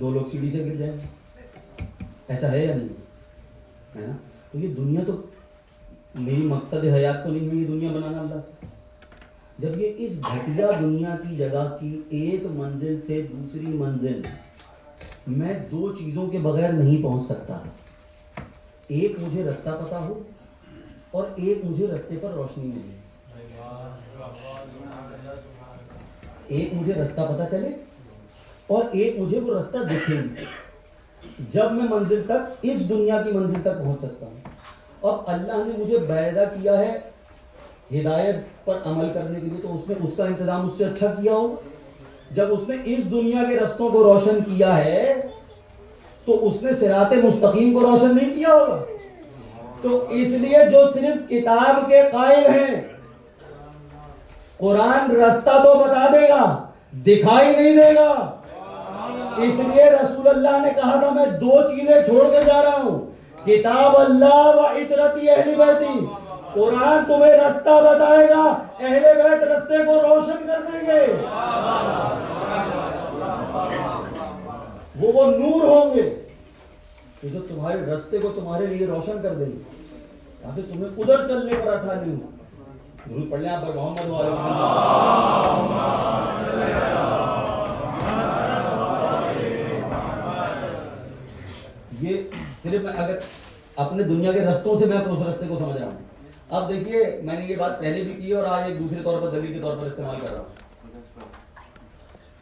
2 لوگ سیڑھی سے گر جائیں گے, ایسا ہے یا نہیں ہے نا. تو یہ دنیا تو میری مقصد حیات تو نہیں ہے یہ دنیا بنانا اللہ. جب یہ اس گھٹیا دنیا کی جگہ کی ایک منزل سے دوسری منزل میں 2 چیزوں کے بغیر نہیں پہنچ سکتا, ایک مجھے رستہ پتا ہو اور ایک مجھے رستے پر روشنی ملے. ایک مجھے رستہ پتا چلے اور ایک مجھے وہ رستہ دکھے, جب میں منزل تک اس دنیا کی منزل تک پہنچ سکتا ہوں. اب اللہ نے مجھے پیدا کیا ہے ہدایت پر عمل کرنے کے لیے, تو اس نے اس کا انتظام اس سے اچھا کیا ہو. جب اس نے اس دنیا کے رستوں کو روشن کیا ہے تو اس نے صراط مستقیم کو روشن نہیں کیا ہوگا. تو اس لیے جو صرف کتاب کے قائل ہیں, قرآن رستہ تو بتا دے گا, دکھائی نہیں دے گا. اس لیے رسول اللہ نے کہا تھا میں 2 چیزیں چھوڑ کے جا رہا ہوں, کتاب اللہ و عطرتی اہل بیتی. قرآن تمہیں رستہ بتائے گا, اہل بیت رستے کو روشن کر دیں گے. وہ نور ہوں گے کہ جو تمہارے رستے کو تمہارے لیے روشن کر دیں گے تاکہ تمہیں ادھر چلنے پر آسانی ہو. ضرور پڑھ لیں آپ پر محمد و علیہ یہ صرف اگر اپنے دنیا کے رستوں سے میں اس رستے کو سمجھ رہا ہوں. اب دیکھیے میں نے یہ بات پہلے بھی کی اور آج ایک دوسرے طور پر دلیل کے طور پر استعمال کر رہا ہوں.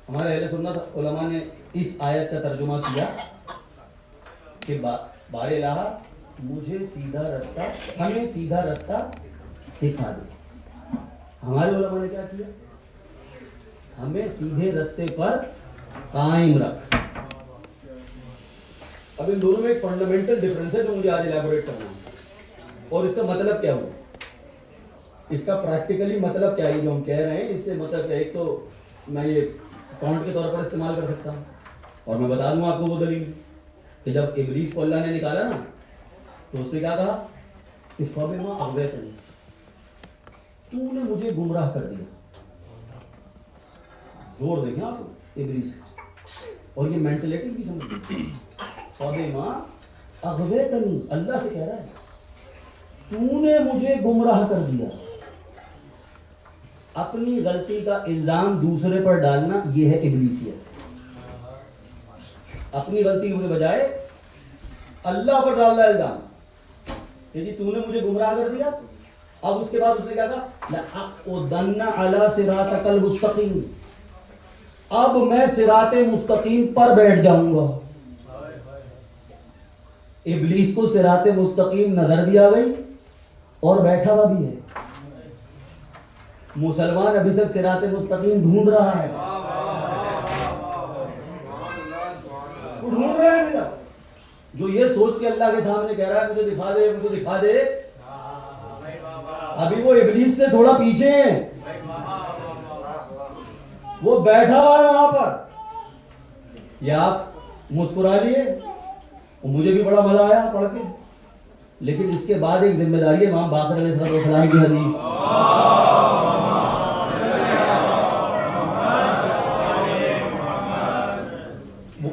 ہمارے اہل سنت علماء نے اس آیت کا ترجمہ کیا کہ بار الہ مجھے سیدھا رستہ, ہمیں سیدھا رستہ دکھا دے. ہمارے علماء نے کیا کیا, ہمیں سیدھے رستے پر قائم رکھ. اب ان دونوں میں ایک فنڈامنٹل ڈفرنس ہے جو مجھے آج الیبوریٹ کرنا ہے, اور اس کا مطلب کیا ہوا, اس کا پریکٹیکلی مطلب کیا ہے جو ہم کہہ رہے ہیں. اس سے مطلب کیا, ایک تو میں یہ اکاؤنٹ کے طور پر استعمال کر سکتا ہوں اور میں بتا دوں آپ کو وہ دلیل کہ جب ابلیس کو اللہ نے نکالا نا تو اس نے کیا کہا کہ فَبِمَا أَغْوَيْتَنِي, تو نے مجھے گمراہ کر دیا. زور دیکھیں آپ ابلیس, اور یہ مینٹلٹی بھی سمجھ. فَبِمَا أَغْوَيْتَنِي, اللہ سے کہہ رہا ہے تو نے مجھے گمراہ کر دیا. اپنی غلطی کا الزام دوسرے پر ڈالنا یہ ہے ابلیسیت. اپنی غلطی کے بجائے اللہ پر ڈالنا الزام کہ جی تو نے مجھے گمراہ کر دیا. اب اس کے بعد اس نے کیا کہا, لَأَقْعُدَنَّ عَلَىٰ صِرَاطَكَ الْمُسْتَقِيمِ, اب میں صراط مستقیم پر بیٹھ جاؤں گا. ابلیس کو صراط مستقیم نظر بھی آ گئی اور بیٹھا ہوا بھی ہے. مسلمان ابھی تک صراط مستقیم ڈھونڈ رہا ہے, ڈھونڈ رہا ہے. جو یہ سوچ کے اللہ کے سامنے کہہ رہا ہے مجھے دکھا دے مجھے دکھا دے, ابھی وہ ابلیس سے تھوڑا پیچھے ہیں. وہ بیٹھا ہوا ہے وہاں پر. یا آپ مسکرا لیے, مجھے بھی بڑا مزہ آیا پڑھ کے, لیکن اس کے بعد ایک ذمہ داری ہے امام باقر علیہ السلام کی حدیث.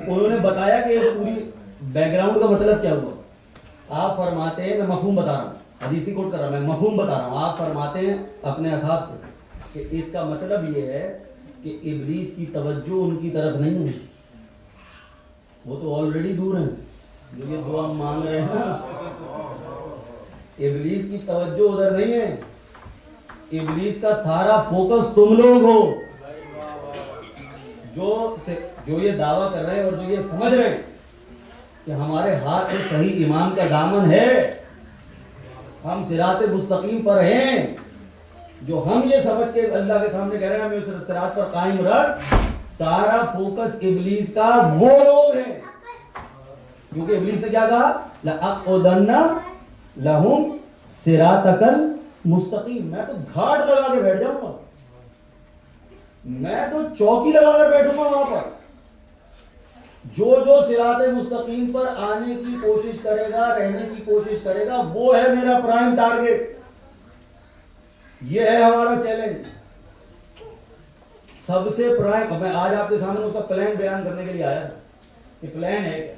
انہوں نے بتایا کہ پوری بیک گراؤنڈ کا مطلب کیا ہوا. آپ فرماتے ہیں, میں مفہوم بتا رہا ہوں, حدیث ہی کوٹ کر رہا ہوں, میں مفہوم بتا رہا ہوں. آپ فرماتے ہیں اپنے اصحاب سے کہ اس کا مطلب یہ ہے کہ ابلیس کی توجہ ان کی طرف نہیں ہے, وہ تو آلریڈی دور ہیں. جو یہ دعا مانگ رہے ہیں نا, ابلیس کی توجہ ادھر نہیں ہے. ابلیس کا سارا فوکس تم لوگ ہو جو یہ دعویٰ کر رہے ہیں اور جو یہ سمجھ رہے ہیں کہ ہمارے ہاتھ میں صحیح امام کا دامن ہے, ہم صراط مستقیم پر ہیں. جو ہم یہ سمجھ کے اللہ کے سامنے کہہ رہے ہیں ہمیں اس صراط پر قائم رکھ, سارا فوکس ابلیس کا وہ لوگ ہیں. کیونکہ ابلیس نے کیا کہا, لَأَقْعُدَنَّ لَهُمْ صِرَاطَكَ الْمُسْتَقِيمِ, میں تو گھاٹ لگا کے بیٹھ جاؤں گا, میں تو چوکی لگا کر بیٹھوں گا وہاں پر. جو صراط مستقیم پر آنے کی کوشش کرے گا, رہنے کی کوشش کرے گا, وہ ہے میرا پرائم ٹارگیٹ. یہ ہے ہمارا چیلنج. سب سے پرائم، میں آج آپ کے سامنے اس کا پلان بیان کرنے کے لیے آیا کہ پلان ہے کیا.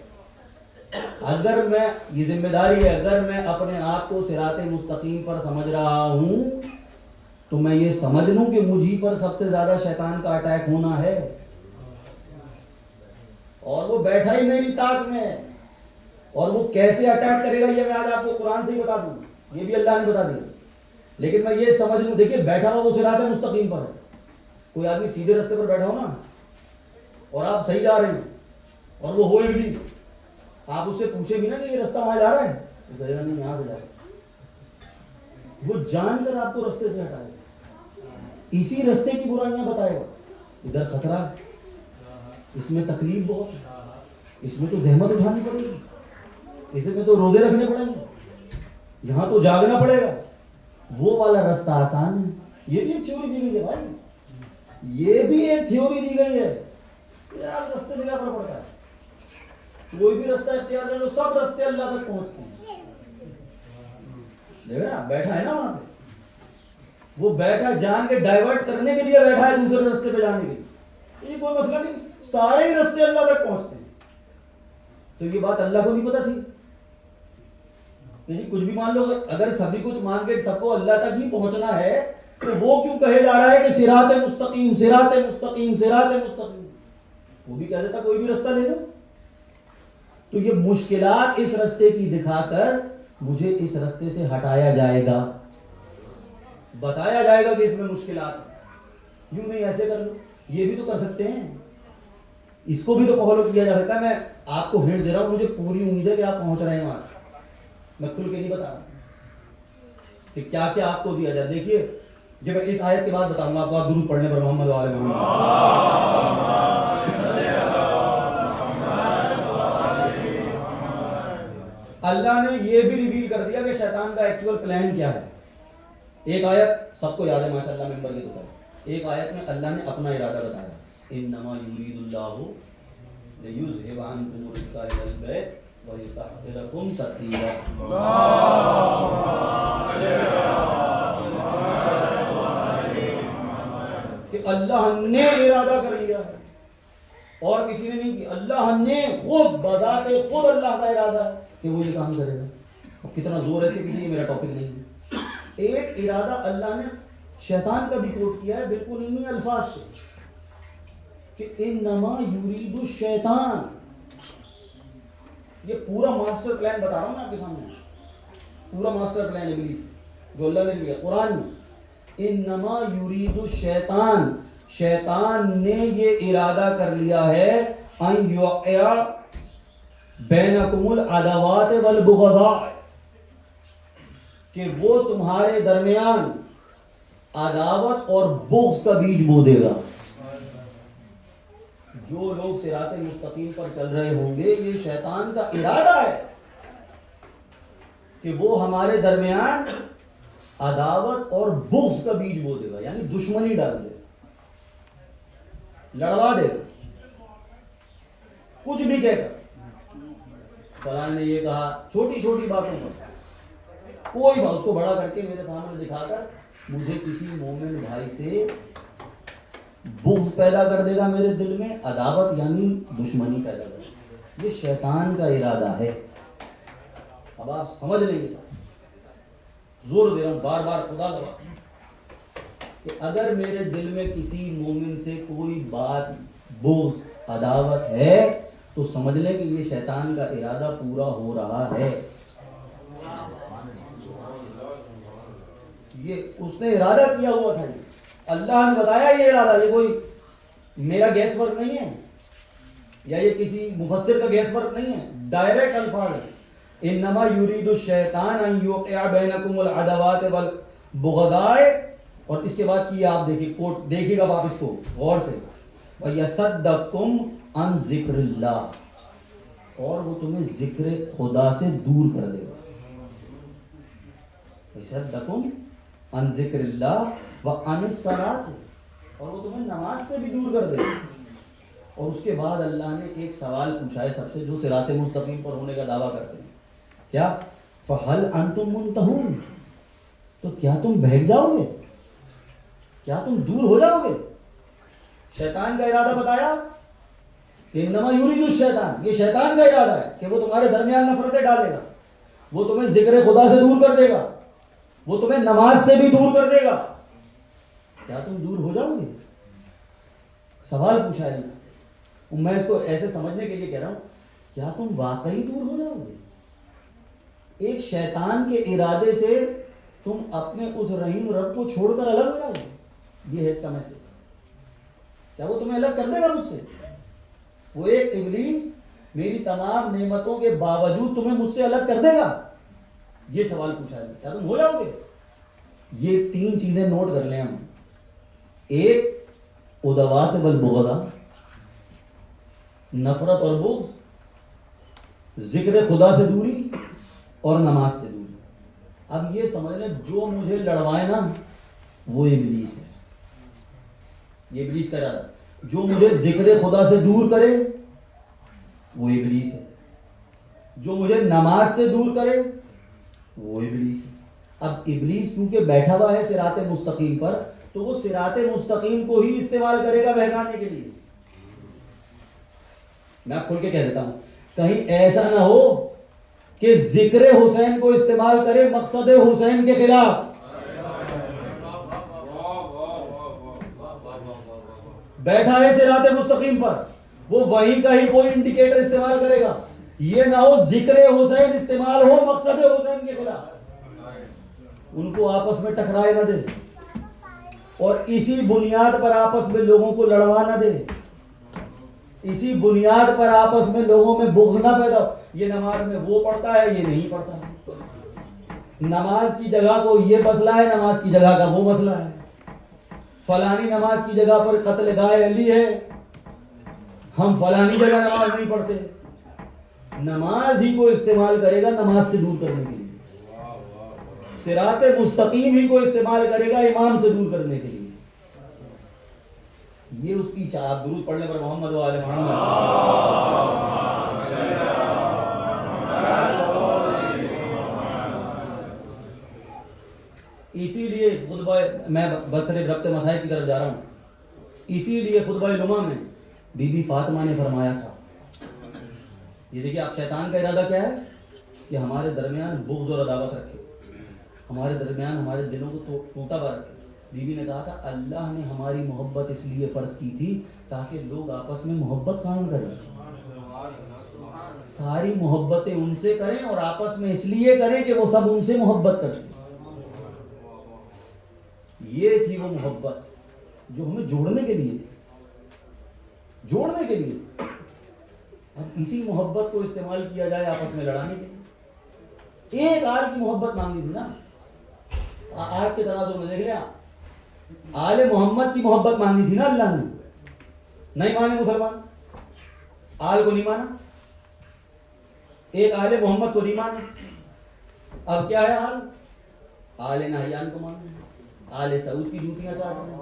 اگر میں، یہ ذمہ داری ہے، اگر میں اپنے آپ کو صراط مستقیم پر سمجھ رہا ہوں تو میں یہ سمجھ لوں کہ مجھے پر سب سے زیادہ شیطان کا اٹیک ہونا ہے، اور وہ بیٹھا ہی میری طاقت میں ہے. اور وہ کیسے اٹیک کرے گا یہ میں آج آپ کو قرآن سے ہی بتا دوں، یہ بھی اللہ نے بتا دیا. لیکن میں یہ سمجھ لوں، دیکھیے بیٹھا ہوا وہ صراط مستقیم پر ہے. کوئی آدمی سیدھے راستے پر بیٹھا ہو نا اور آپ صحیح جا رہے ہیں اور وہ ہو ابلیس، آپ اس سے پوچھے بھی نا کہ یہ راستہ وہاں جا رہا ہے، وہ کہے گا نہیں یہاں سے جا رہا ہے. وہ جان کر آپ کو راستے سے ہٹائے گا، اسی راستے کی برائیاں بتائے گا. ادھر خطرہ ہے، اس میں تکلیف بہت ہے، اس میں تو زحمت اٹھانی پڑے گی، اس میں تو روزے رکھنے پڑیں گے، یہاں تو جاگنا پڑے گا. وہ والا راستہ آسان ہے. یہ بھی ایک تھیوری دی گئی ہے بھائی، یہ بھی ایک تھیوری دی گئی ہے. یار راستے سے کیا فرق پڑتا ہے، کوئی بھی راستہ اختیار کر لو، سب راستے اللہ تک پہنچتے ہیں. دیکھ نا بیٹھا ہے نا وہاں پہ، وہ بیٹھا جان کے ڈائیورٹ کرنے کے لیے بیٹھا ہے دوسرے راستے پہ جانے کے لیے. یہ کوئی مسئلہ نہیں، سارے ہی راستے اللہ تک پہنچتے ہیں. تو یہ بات اللہ کو نہیں پتا تھی. کچھ بھی مان لو، اگر سبھی کچھ مان کے سب کو اللہ تک ہی پہنچنا ہے تو وہ کیوں کہے جا رہا ہے کہ صراط مستقیم صراط مستقیم صراط مستقیم؟ وہ بھی کہہ دیتا کوئی بھی راستہ لے لو. تو یہ مشکلات اس راستے کی دکھا کر مجھے اس راستے سے ہٹایا جائے گا، بتایا جائے گا کہ اس میں مشکلات ہیں. یوں نہیں ایسے کر لو، یہ بھی تو کر سکتے ہیں، اس کو بھی تو فالو کیا جا سکتا ہے. میں آپ کو ہنٹ دے رہا ہوں، مجھے پوری امید ہے کہ آپ پہنچ رہے ہیں وہاں. میں کھل کے نہیں بتا رہا کہ کیا کیا آپ کو دیا جائے. دیکھیے جب میں اس آیت کے بعد بتاؤں گا آپ کو، آپ درود پڑھنے پر محمد و آل محمد. اللہ نے یہ بھی ریویل کر دیا کہ شیطان کا ایکچوئل پلان کیا ہے. ایک آیت سب کو یاد ہے ماشاءاللہ ممبر کی طرف. ایک آیت میں اللہ نے اپنا ارادہ بتایا، انما یرید اللہ لیذھب عنکم الرجس اہل البیت وَيُطَهِّرَكُمْ تَطْهِيرًا. کہ اللہ نے ارادہ کر لیا ہے اور کسی نے نہیں کیا. اللہ نے خود بذات خود اللہ کا ارادہ ہے کہ وہ یہ کام کرے گا. اب کتنا زور ہے اس کے پیچھے، یہ میرا ٹاپک نہیں ہے. ایک ارادہ اللہ نے شیطان کا بھی کوٹ کیا ہے بالکل انہی الفاظ سے کہ انما یرید الشیطان. یہ پورا ماسٹر پلان بتا رہا ہوں میں آپ کے سامنے، پورا ماسٹر پلان ابلیس جو اللہ نے لیا قرآن میں. انما یرید الشیطان، شیطان نے یہ ارادہ کر لیا ہے ان یوقع بینکم العداوات والبغضاء، کہ وہ تمہارے درمیان عداوت اور بغض کا بیج بو دے گا. جو لوگ صراط مستقیم پر چل رہے ہوں گے، یہ شیطان کا ارادہ ہے کہ وہ ہمارے درمیان عداوت اور بغض کا بیج بو دے گا، یعنی دشمنی ڈال دے، لڑوا دے گا. کچھ بھی کہہ کر، فلان نے یہ کہا، چھوٹی چھوٹی باتوں پر کوئی بات اس کو بڑا کر کے میرے سامنے دکھا کر مجھے کسی مومن بھائی سے بغض پیدا کر دے گا، میرے دل میں عداوت یعنی دشمنی پیدا کر دے گا. یہ شیطان کا ارادہ ہے. اب آپ سمجھ لیں گے، زور دے رہا ہوں بار بار خدا گواہ کہ اگر میرے دل میں کسی مومن سے کوئی بات بغض عداوت ہے تو سمجھ لیں کہ یہ شیطان کا ارادہ پورا ہو رہا ہے. یہ اس نے ارادہ کیا ہوا تھا، اللہ نے بتایا یہ ارادہ. یہ کوئی میرا گیس ورک نہیں ہے یا یہ کسی مفسر کا گیس ورک نہیں ہے، ڈائریکٹ الفاظ ہے. انما یرید الشیطان ان یوقع بینکم العداوات والبغضاء. اور اس کے بعد کی آپ دیکھیے کوٹ، دیکھیے گا آپ اس کو غور سے، وَيَصَدَّقْكُمْ عَنْ ذِكْرِ اللَّهِ، اور وہ تمہیں ذکر خدا سے دور کر دے گا. وَيَصَدَّقْكُمْ عَنْ ذِكْرِ اللَّهِ وَعَنِ الصَّلَاةِ، اور وہ تمہیں نماز سے بھی دور کر دے گا. اور اس کے بعد اللہ نے ایک سوال پوچھا ہے سب سے جو صراط مستقیم پر ہونے کا دعویٰ کرتے ہیں. کیا؟ فَهَلْ أَنْتُمْ مُنْتَهُونَ، تو کیا تم بیٹھ جاؤ گے، کیا تم دور ہو جاؤ گے؟ شیطان کا ارادہ بتایا کہ انما یرید الشیطان، یہ شیطان کا ارادہ ہے کہ وہ تمہارے درمیان نفرتیں ڈالے گا، وہ تمہیں ذکر خدا سے دور کر دے گا، وہ تمہیں نماز سے بھی دور کر دے گا. کیا تم دور ہو جاؤ گے؟ سوال پوچھا ہے. میں اس کو ایسے سمجھنے کے لیے کہہ رہا ہوں، کیا تم واقعی دور ہو جاؤ گے؟ ایک شیطان کے ارادے سے تم اپنے اس رحیم رب کو چھوڑ کر الگ ہو جاؤ گے؟ یہ ہے اس کا میسج. کیا وہ تمہیں الگ کر دے گا مجھ سے؟ وہ ایک ابلیس میری تمام نعمتوں کے باوجود تمہیں مجھ سے الگ کر دے گا؟ یہ سوال پوچھا ہے. کیا تم ہو جاؤ گے؟ یہ 3 چیزیں نوٹ کر لیں ہم. ایک عدوات والبغض، نفرت اور بغض، ذکر خدا سے دوری اور نماز سے دوری. اب یہ سمجھ لیں جو مجھے لڑوائے نا وہ ابلیس ہے. یہ ابلیس کا ارادہ. جو مجھے ذکر خدا سے دور کرے وہ ابلیس ہے. جو مجھے نماز سے دور کرے وہ ابلیس ہے. اب ابلیس کیونکہ بیٹھا ہوا ہے صراط مستقیم پر، تو وہ صراط مستقیم کو ہی استعمال کرے گا بہکانے کے لیے. میں کھل کے کہہ دیتا ہوں، کہیں ایسا نہ ہو کہ ذکر حسین کو استعمال کرے مقصد حسین کے خلاف. بیٹھا ہے صراط مستقیم پر، وہ وہی کا ہی کوئی انڈیکیٹر استعمال کرے گا. یہ نہ ہو ذکر حسین استعمال ہو مقصد حسین کے خلاف. ان کو آپس میں ٹکرائے نہ دے اور اسی بنیاد پر آپس میں لوگوں کو لڑوا نہ دے. اسی بنیاد پر آپس میں لوگوں میں بغض نہ پیدا ہو. یہ نماز میں وہ پڑھتا ہے، یہ نہیں پڑھتا. نماز کی جگہ کو یہ مسئلہ ہے، نماز کی جگہ کا وہ مسئلہ ہے. فلانی نماز کی جگہ پر قتل گائے علی ہے، ہم فلانی جگہ نماز نہیں پڑھتے. نماز ہی کو استعمال کرے گا نماز سے دور کرنے کے لیے. صراط مستقیم ہی کو استعمال کرے گا امام سے دور کرنے کے لیے. یہ اس کی چاہ. درود پڑھنے پر محمد و آل محمد. اسی لیے خطبہ میں برترے ربط مسائل کی طرف جا رہا ہوں. اسی لیے خطبہ لمعہ میں بی بی فاطمہ نے فرمایا تھا، یہ دیکھیے آپ شیطان کا ارادہ کیا ہے کہ ہمارے درمیان بغض اور عداوت رکھے، ہمارے درمیان ہمارے دلوں کو ٹوٹا ہوا رکھے. بی بی نے کہا تھا اللہ نے ہماری محبت اس لیے فرض کی تھی تاکہ لوگ آپس میں محبت قائم کریں. ساری محبتیں ان سے کریں اور آپس میں اس لیے کریں کہ وہ سب ان سے محبت کریں. یہ تھی وہ محبت جو ہمیں جوڑنے کے لیے تھی، جوڑنے کے لیے. اب اسی محبت کو استعمال کیا جائے آپس میں لڑانے کے لیے. ایک آل کی محبت مانگی تھی نا. آج کے تناظر میں دیکھ لیا، آل محمد کی محبت مانگی تھی نا اللہ نے. نہیں مانے مسلمان، آل کو نہیں مانا، ایک آل محمد کو نہیں مانا. اب کیا ہے حال؟ آل نہیان کو مانا، آل سعود کی جوتیاں چاٹ رہے ہیں،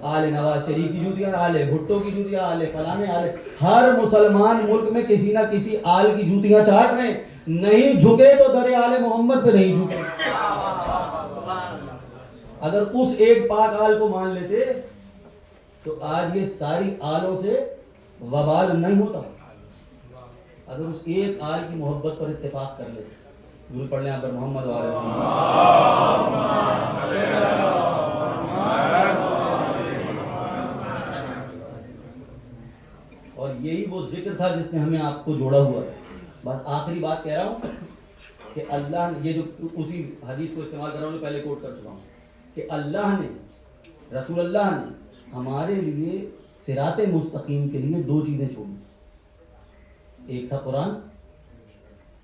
آل نواز شریف کی جوتیاں، آل بھٹو کی جوتیاں، آل فلانے آل. ہر مسلمان ملک میں کسی نہ کسی آل کی جوتیاں چاٹ رہے ہیں. نہیں جھکے تو در آل محمد پہ نہیں جھکے. اگر اس ایک پاک آل کو مان لیتے تو آج یہ ساری آلوں سے وبال نہیں ہوتا. اگر اس ایک آل کی محبت پر اتفاق کر لیتے. درود پڑھ لیں آپ پر محمد و آل محمد. اور یہی وہ ذکر تھا جس نے ہمیں آپ کو جوڑا ہوا ہے. بس آخری بات کہہ رہا ہوں کہ اللہ نے، یہ جو اسی حدیث کو استعمال کر رہا ہوں جو پہلے کوٹ کر چکا ہوں، کہ اللہ نے، رسول اللہ نے ہمارے لیے صراط مستقیم کے لیے 2 چیزیں چھوڑی. ایک تھا قرآن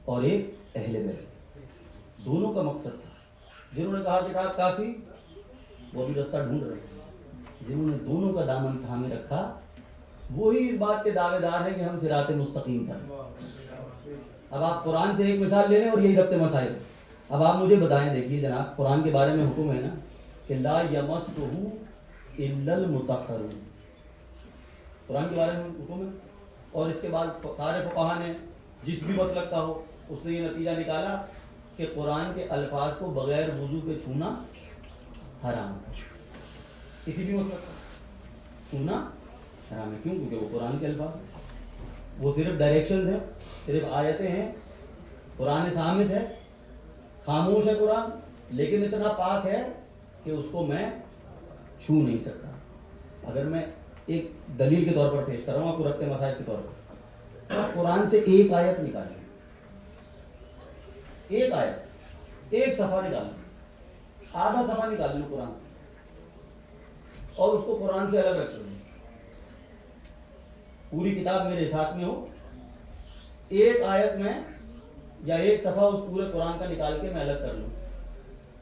اور ایک اہل بیت. دونوں کا مقصد تھا. جنہوں نے کہا کتاب کافی وہ بھی رستہ ڈھونڈ رہے ہیں. جنہوں نے دونوں کا دامن تھامے رکھا وہی اس بات کے دعوے دار ہیں کہ ہم صراط مستقیم پر. اب آپ قرآن سے ایک مثال لے لیں اور یہی ربط مسائل. اب آپ مجھے بتائیں، دیکھیے جناب، قرآن کے بارے میں حکم ہے نا کہ لا یمسہ الا المطہرون. قرآن کے بارے میں حکم ہے. اور اس کے بعد سارے فقہا نے جس بھی مسلک کا ہو اس نے یہ نتیجہ نکالا کہ قرآن کے الفاظ کو بغیر وضو کے چھونا حرام. کسی بھی مسلک کا چھونا حرام ہے. کیوں؟ کیونکہ وہ قرآن کے الفاظ ہیں, وہ صرف ڈائریکشنز ہیں, صرف آیتیں ہیں. قرآن صامت ہے, خاموش ہے قرآن, لیکن اتنا پاک ہے کہ اس کو میں چھو نہیں سکتا. اگر میں ایک دلیل کے طور پر پیش کر رہا ہوں آپ کو, رکھتے مسائل کے طور پر, آپ قرآن سے ایک آیت نکالیں, ایک آیت, ایک صفحہ نکالیں, آدھا صفحہ نکال لیں قرآن سے اور اس کو قرآن سے الگ رکھ لیں. پوری کتاب میرے ساتھ میں ہو, ایک آیت میں یا ایک صفحہ اس پورے قرآن کا نکال کے میں الگ کر لوں,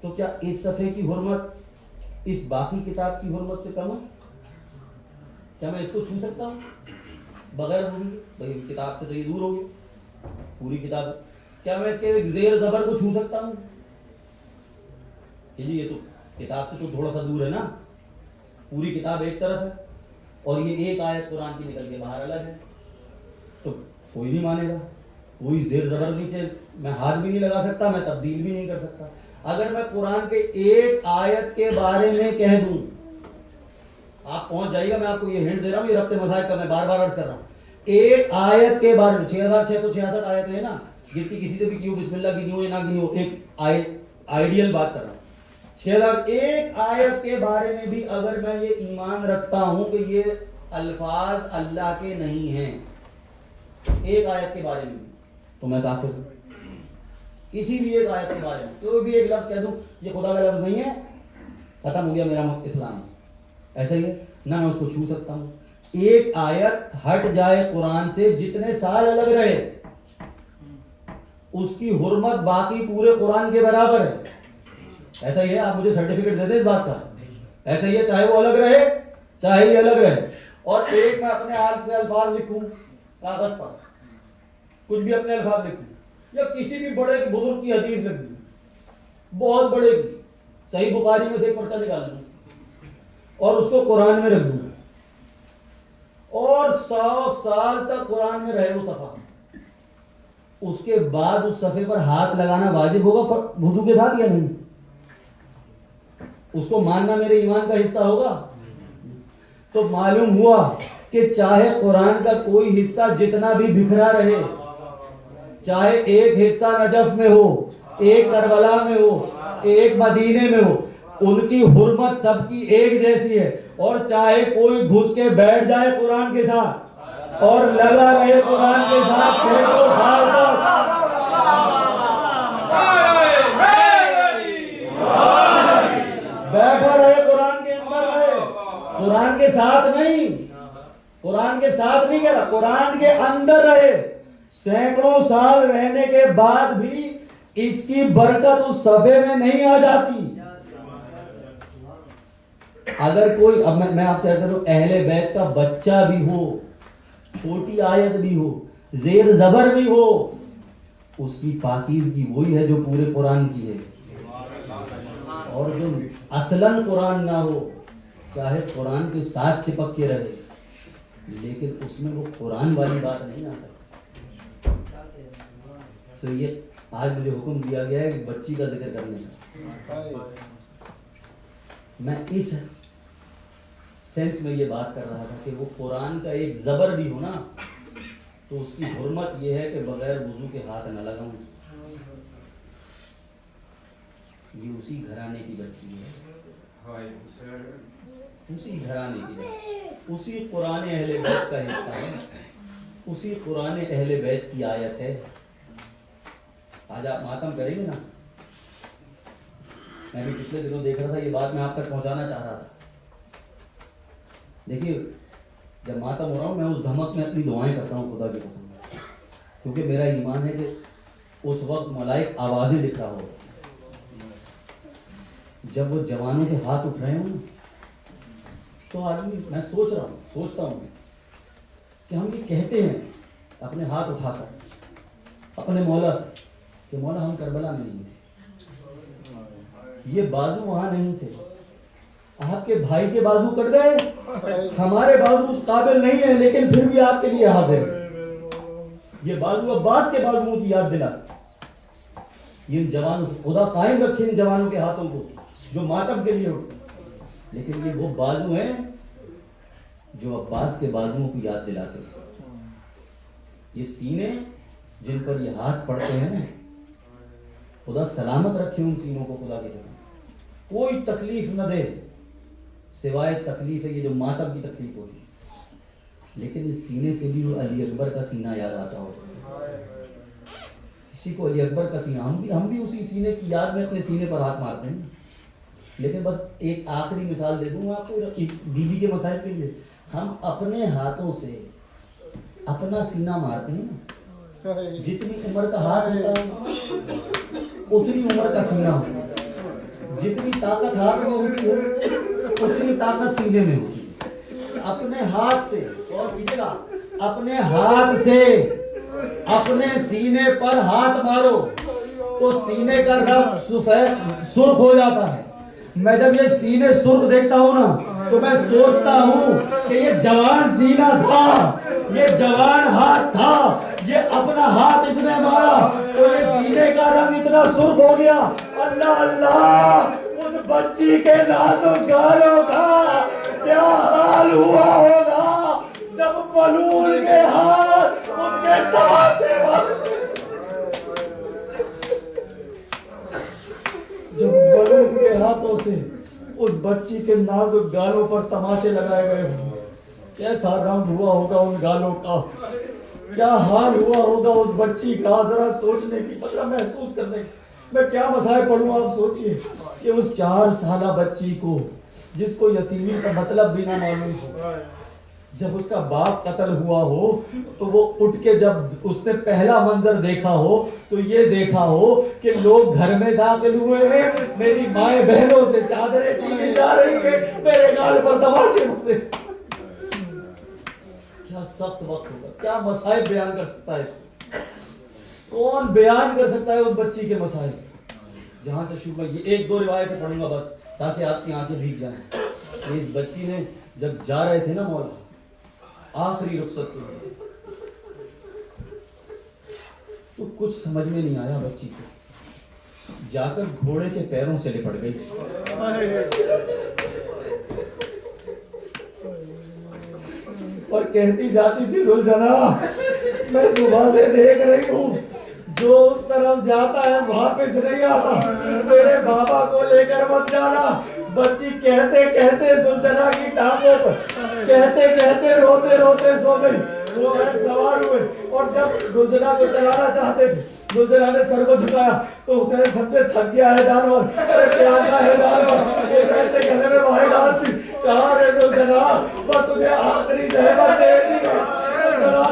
تو کیا اس صفحے کی حرمت اس باقی کتاب کی حرمت سے کم ہے؟ کیا میں اس کو چھو سکتا ہوں بغیر وضو کے؟ بھائی کتاب سے تو یہ دور ہوگی پوری کتاب. کیا میں اس کے زیر زبر کو چھو سکتا ہوں کہ جی یہ تو کتاب سے تو تھوڑا سا دور ہے نا, پوری کتاب ایک طرف ہے اور یہ ایک آیت قرآن کی نکل کے باہر الگ ہے, تو کوئی نہیں مانے گا. کوئی زیر زبر نیچے میں ہاتھ بھی نہیں لگا سکتا, میں تبدیل بھی نہیں کر سکتا. اگر میں قرآن کے ایک آیت کے بارے میں کہہ دوں, آپ پہنچ جائیے گا, میں آپ کو یہ ہنٹ دے رہا ہوں, یہ ربط مسائل کا میں بار بار عرض کر رہا ہوں. ایک آیت کے بارے میں 6666 آیتیں ہیں نا, جتنی کسی سے بھی کیوں بسم اللہ کی یا نہ کی, ایک آئیڈیل بات کر رہا ہوں. 6000 ایک آیت کے بارے میں بھی اگر میں یہ ایمان رکھتا ہوں کہ یہ الفاظ اللہ کے نہیں ہیں, ایک آیت کے بارے میں, تو میں کافر ہوں. کسی بھی ایک آیت کے بارے میں کوئی بھی ایک لفظ کہہ دوں یہ خدا کا لفظ نہیں ہے, ختم ہو گیا میرا اسلام. ایسا ہی ہے نہ میں اس کو چھو سکتا ہوں. ایک آیت ہٹ جائے قرآن سے, جتنے سال الگ رہے, اس کی حرمت باقی پورے قرآن کے برابر ہے. ایسا ہی ہے, آپ مجھے سرٹیفکیٹ دے دیں اس بات کا. ایسا ہی ہے, چاہے وہ الگ رہے چاہے یہ الگ رہے. اور ایک میں اپنے حال سے الفاظ لکھوں کاغذ پر, کچھ بھی اپنے الفاظ لکھوں, یا کسی بھی بڑے بزرگ کی حدیث لکھ دوں, بہت بڑے کی, صحیح بخاری میں سے ایک پرچہ نکال دوں اور اس کو قرآن میں رکھ دوں, اور 100 سال تک قرآن میں رہے وہ صفحہ, اس کے بعد اس صفحے پر ہاتھ لگانا واجب ہوگا وضو کے ساتھ یا نہیں؟ اس کو ماننا میرے ایمان کا حصہ ہوگا. تو معلوم ہوا کہ چاہے قرآن کا کوئی حصہ جتنا بھی بکھرا رہے, چاہے ایک حصہ نجف میں ہو, ایک کربلا میں ہو, ایک مدینے میں ہو, ان کی حرمت سب کی ایک جیسی ہے. اور چاہے کوئی گھس کے بیٹھ جائے قرآن کے ساتھ اور لگا رہے قرآن کے ساتھ سینکڑوں سال تک, بیٹھا رہے قرآن کے اندر رہے, قرآن کے ساتھ نہیں, قرآن کے ساتھ نہیں کہہ رہا, قرآن کے اندر رہے, سینکڑوں سال رہنے کے بعد بھی اس کی برکت اس صفحے میں نہیں آ جاتی. اگر کوئی, اب میں آپ سے کہتا ہوں, اہل بیت کا بچہ بھی ہو, چھوٹی آیت بھی ہو, زیر زبر بھی ہو, اس کی پاکیزگی وہی ہے جو پورے قرآن کی ہے. اور جو اصلاً قرآن نہ ہو, چاہے قرآن کے ساتھ چپک کے رہے, لیکن اس میں وہ قرآن والی بات نہیں آ سکتی. تو یہ آج مجھے حکم دیا گیا ہے کہ بچی کا ذکر کرنے کا. میں اس سینس میں یہ بات کر رہا تھا کہ وہ قرآن کا ایک زبر بھی ہو نا, تو اس کی حرمت یہ ہے کہ بغیر وضو کے ہاتھ نہ لگاؤں. یہ اسی گھرانے کی بچی ہے, اسی گھرانے کی, اسی قرآن اہل بیت کا حصہ ہے, اسی قرآن اہل بیت کی آیت ہے. آج آپ ماتم کریں گے نا, میں بھی پچھلے دنوں دیکھ رہا تھا, یہ بات میں آپ تک پہنچانا چاہ رہا تھا. دیکھیے جب ماتم ہو رہا ہوں میں اس دھمک میں اپنی دعائیں کرتا ہوں خدا کی قسم, کیونکہ میرا ایمان ہے کہ اس وقت ملائک آوازیں لکھ رہا ہو. جب وہ جوانوں کے ہاتھ اٹھ رہے ہوں تو آدمی, میں سوچتا ہوں کہ ہم یہ کہتے ہیں اپنے ہاتھ اٹھا کر اپنے مولا سے کہ مولا ہم کربلا میں نہیں تھے, یہ بازو وہاں نہیں تھے, آپ کے بھائی کے بازو کٹ گئے, ہمارے بازو اس قابل نہیں ہیں, لیکن پھر بھی آپ کے لیے حاضر. یہ بازو عباس کے بازوؤں کی یاد دلا. یہ جوانوں سے خدا قائم رکھے ان جوانوں کے ہاتھوں کو جو ماتم کے لیے اٹھتے, لیکن یہ وہ بازو ہیں جو عباس کے بازوؤں کو یاد دلاتے تھے. یہ سینے جن پر یہ ہاتھ پڑتے ہیں نا، خدا سلامت رکھے ان سینوں کو، خدا کے قسم کوئی تکلیف نہ دے سوائے تکلیف ہے یہ جو ماتم کی تکلیف ہوتی ہے. لیکن اس سینے سے بھی وہ علی اکبر کا سینہ یاد آتا ہو. کسی کو علی اکبر کا سینہ، ہم بھی اسی سینے کی یاد میں اپنے سینے پر ہاتھ مارتے ہیں. لیکن بس ایک آخری مثال دے دوں گا آپ کو بیوی کے مسائل کے لیے. ہم اپنے ہاتھوں سے اپنا سینہ مارتے ہیں نا، جتنی عمر کا ہاتھ ہوتا ہے اتنی عمر کا سینہ ہوتا ہے. جتنی طاقت ہاتھ میں ہوتی ہے اتنی طاقت سینے میں ہوتی ہے. اپنے ہاتھ سے، اور کتنا اپنے ہاتھ سے اپنے سینے پر ہاتھ مارو تو سینے کا رنگ سفید سرخ ہو جاتا ہے. میں جب یہ سینے سرخ دیکھتا ہوں نا تو میں سوچتا ہوں کہ یہ جوان سینہ تھا، یہ جوان ہاتھ تھا، یہ اپنا ہاتھ اس نے مارا تو یہ سینے کا رنگ اتنا سرخ ہو گیا. اللہ اللہ، اس بچی کے نازک گالوں کا کیا حال ہوا ہوگا جب بلول کے ہاتھ اس کے تماچے مارے، جب بلول کے ہاتھوں سے اس بچی کے نازک گالوں پر تماچے لگائے گئے ہوں. کیسا رنگ ہوا ہوگا ان گالوں کا، کیا حال ہوا ہوگا اس بچی کا. ذرا سوچنے کی، ذرا محسوس کرنے کی. میں کیا مسائل پڑھوں، آپ سوچئے کہ اس 4 سالہ بچی کو جس کو یتیمی کا مطلب بھی نہ معلوم ہو، جب اس کا باپ قتل ہوا ہو تو وہ اٹھ کے جب اس نے پہلا منظر دیکھا ہو تو یہ دیکھا ہو کہ لوگ گھر میں داخل ہوئے ہیں، میری مائیں بہنوں سے چادریں چھینی جا رہی ہیں، میرے گال پر تماچے مار رہے. کیا سخت وقت ہوگا، کیا مسائل بیان کر سکتا ہے، کون بیان کر سکتا ہے اس بچی کے مسائل. جہاں سے شروع یہ 1-2 روایتیں پڑھوں گا بس تاکہ آپ کی آنکھیں بھیگ جائیں. اس بچی نے جب جا رہے تھے نا مولا آخری رخصت کے لیے تو کچھ سمجھ میں نہیں آیا. بچی کو جا کر گھوڑے کے پیروں سے لپٹ گئی اور کہتی جاتی تھی ذوالجناح میں صبح سے دیکھ رہی ہوں جو اس طرف جاتا ہے واپس نہیں آتا، میرے بابا کو لے کر مت جانا. بچی کہتے کہتے ذوالجناح کی ٹانگوں پر کہتے کہتے روتے روتے سو گئی. وہ سوار ہوئے اور جب ذوالجناح کو چلانا چاہتے تھے ذوالجناح نے سر کو جھکایا تو حسین سب سے تھک گیا ہے جانور، ارے پیاسا ہے جانور. حسین نے گلے میں باہر ڈال دی، کہا رے ذوالجناح بس تجھے آخری زحمت دے دی.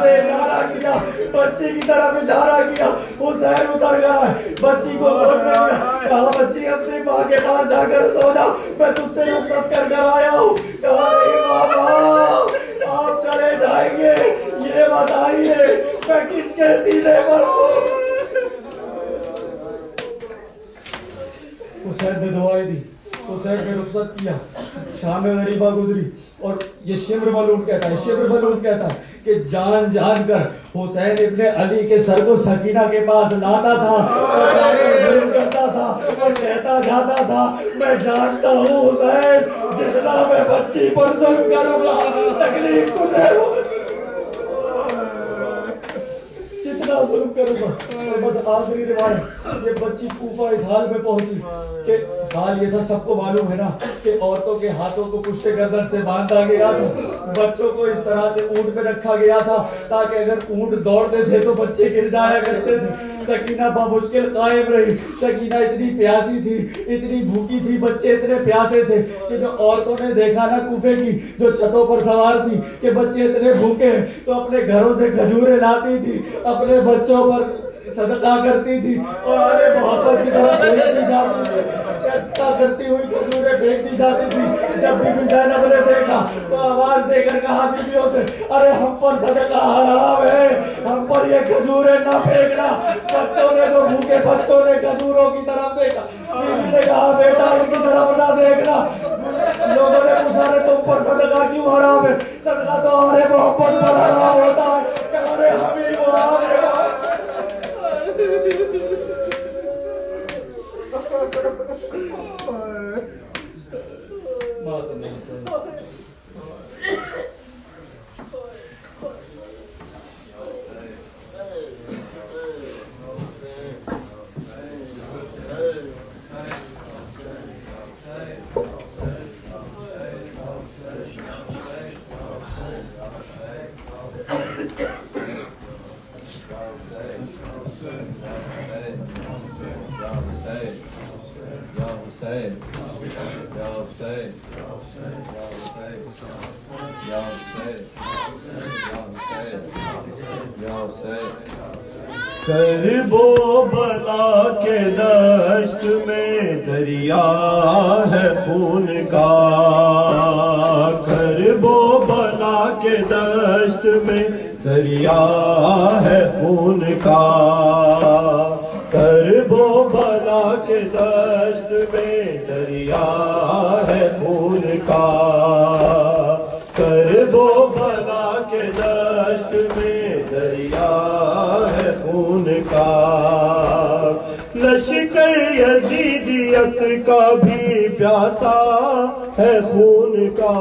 نے اشارہ کیا، بچی کی طرف اشارہ کیا. حسین اتر گیا ہے، بچی کو گود میں لیا، کہا بچی اپنی ماں کے پاس جا کر سو جا، میں تجھ سے رخصت کر کر آیا ہوں. کہا نہیں بابا آپ چلے جائیں گے، یہ بتائیے میں کس کے سینے پر سوں. حسین نے دعائیں دی، حسین نے رخصت کیا. شام غریبہ گزری اور یہ شبر ملعون کہتا ہے کہ جان جان کر حسین ابن علی کے سر کو سکینہ کے پاس لاتا تھا اور ظلم کرتا تھا اور کہتا جاتا تھا میں جانتا ہوں حسین جتنا میں بچی پر ظلم کروں گا تکلیف تجھے جتنا ظلم کروں گا. بس آخری روایت، یہ بچی کوفہ اس حال میں پہنچی کہ حال یہ تھا، سب کو معلوم ہے نا کہ عورتوں کے ہاتھوں کو پشت گردن سے باندھا گیا تھا، بچوں کو اس طرح سے اونٹ پہ رکھا گیا تھا تاکہ اگر اونٹ دوڑتے تھے تو بچے گر جایا کرتے تھے. سکینہ بمشکل قائم رہی. سکینہ اتنی پیاسی تھی، اتنی بھوکی تھی، بچے اتنے پیاسے تھے کہ جو عورتوں نے دیکھا نا کوفے کی جو چھتوں پر سوار تھی کہ بچے اتنے بھوکے ہیں تو اپنے گھروں سے کھجوریں لاتی تھی، اپنے بچوں پر صدقہ کرتی تھی اور ارے محبت کی طرف پھینک دی جاتی تھی، صدقہ کرتی ہوئی کھجوریں پھینک دی جاتی تھی. جب بی بی زینب نے دیکھا تو آواز دے کر کہا بیویوں سے ارے ہم پر صدقہ حرام ہے، ہم پر یہ کھجوریں نہ پھینکنا. بچوں نے تو بھوکے بچوں نے کھجوروں کی طرف دیکھا، بیوی نے کہا بیٹا ان کی طرف نہ دیکھنا. لوگوں نے پوچھا رہے تم پر صدقہ کیوں حرام ہے؟ صدقہ تو ارے محبت پر حرام ہوتا ہے. کہ ارے حبیب کرب و بلا کے دشت میں دریا ہے خون کا، کرب و بلا کے دشت میں دریا ہے خون کا، کرب و بلا کے دشت میں دریا ہے خون کا، کرب و بلا کے دشت میں دریا ہے خون کا، لشکر یزیدیت کا بھی پیاسا ہے خون کا،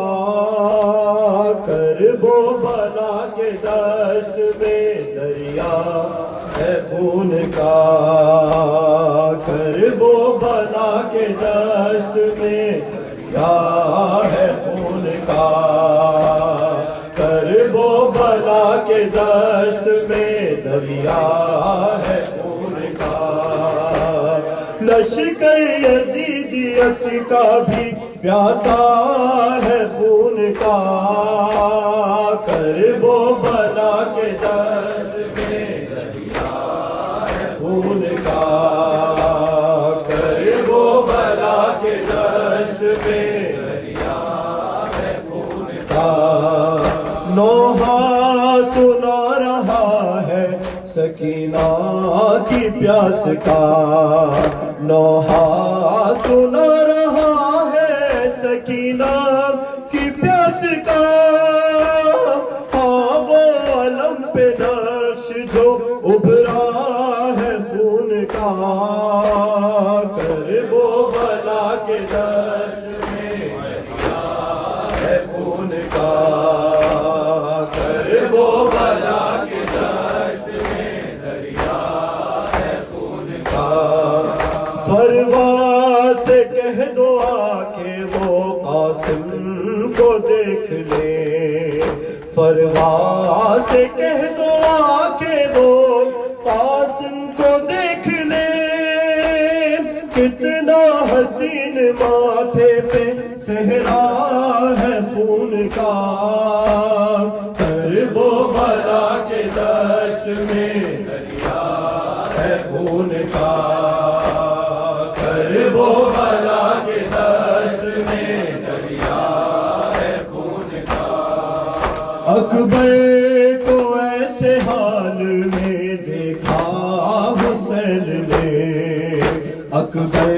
کرب و بلا کے دشت میں دریا ہے خون کا، کرب و بلا کے دشت میں دریا ہے خون کا، کرب و بلا کے دشت میں دریا ہے خون کا، لشکر یزیدیت کا بھی پیاسا ہے خون کا، کرب و بلا کے دشت میں دریا ہے خون کا، کرب و بلا کے دشت میں دریا ہے خون کا، نوحہ سنا رہا ہے سکینہ کی پیاس کا، نوحہ سنا رہا ہے سکینہ کی پیاس کا، ہاں وہ علم پہ نقش جو ابھرا ہے خون کا، کرب و بلا کے دشت میں دریا ہے خون کا، کرب و بلا کے دشت میں دریا ہے خون کا، فروا سے کہہ دو آ کے وہ قاسم کو دیکھ لے، فروا سے کہہ دو آ کے وہ قاسم کو دیکھ لے، کتنا حسین ماتھے پہ صحرا ہے خون کا، کرب و بلا کے دشت میں دریا ہے خون کا، کرب و بلا کے دشت میں دریا ہے خون کا، اکبر کو ایسے حال میں دیکھا حسین نے، اکبر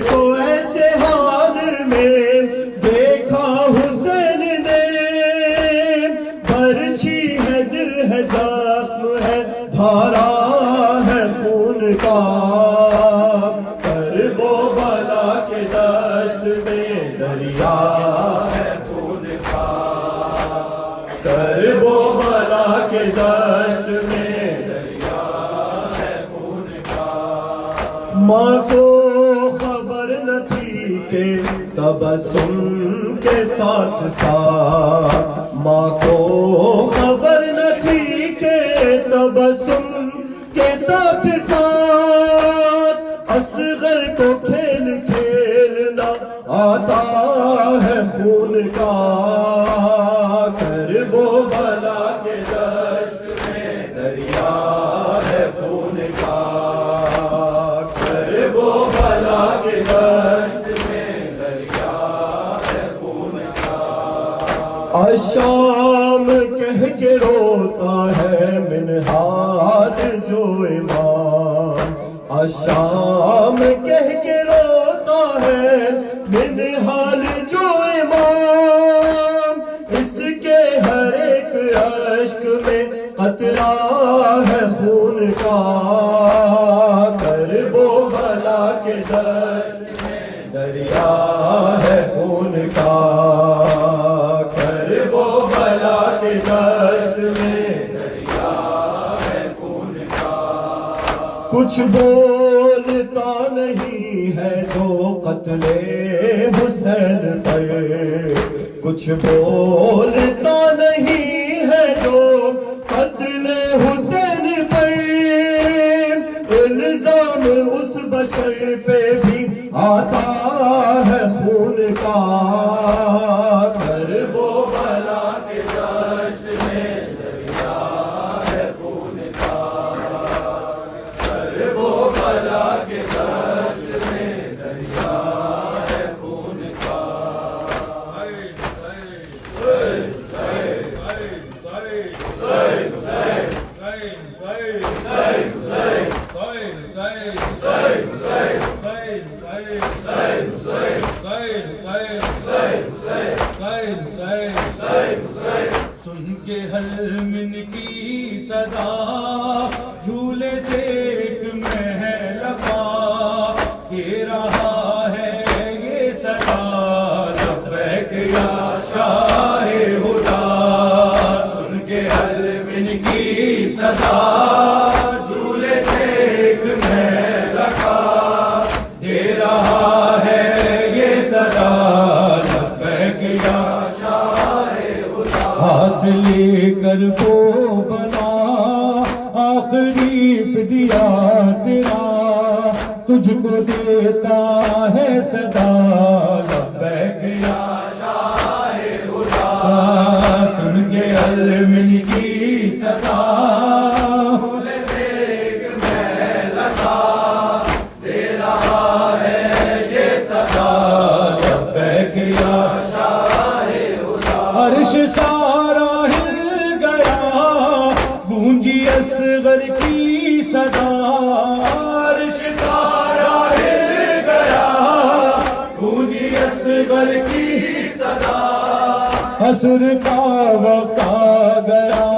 کو ایسے حال میں دیکھا حسین نے، برچھی ہے دل ہے زخم ہے بھارا ہے خون کا، کرب و بلا کے دشت میں دریا ہے خون کا، کرب و بلا کے دشت میں دریا ہے خون کا، ماں کو خبر نہ تھی کہ تبسم کے ساتھ ساتھ، ماں کو خبر نہ تھی کہ تبسم کے ساتھ ساتھ، اصغر کو کھیل کھیلنا آتا ہے خون کا، کرب و بلا کے دشت میں دریا ہے خون کا، کرب و بلا کے دشت میں دریا ہے خون کا، الشام کہہ کے روتا ہے منہال جو امام، الشام کہہ کے روتا ہے منہال جو امام، اس کے ہر ایک اشک میں قطرہ ہے خون کا، کرب و بلا کے دشت میں دریا ہے خون کا، کرب و بلا کے دشت میں دریا ہے خون کا، کچھ بولتا نہیں ہے جو قتل حسین پر، کچھ بولتا نہیں ہے جو سن کے حلمن کی صدا جھولے سے ایک محل پا کے رہا ہے یہ صدا لبیک یا شاہ ہدا. سن کے حلمن کی صدا جھولے سے ایک محل پا دے رہا ہے یہ صدا لبیک یا ہاتھ لے کر کو بنا آخری فدیہ تیرا تجھ کو دیتا ہے صدا لبیک یا شاہ ہدا. سن کے حلمن کی صدا جھولے سے ایک محل پا دے رہا ہے یہ صدا لبیک یا شاہ ہدا. عرش سارا ہل گیا گونجی اصغر کی صدا. عرش سارا ہل گیا گونجی اصغر کی صدا. عصر کا وقت آ گیا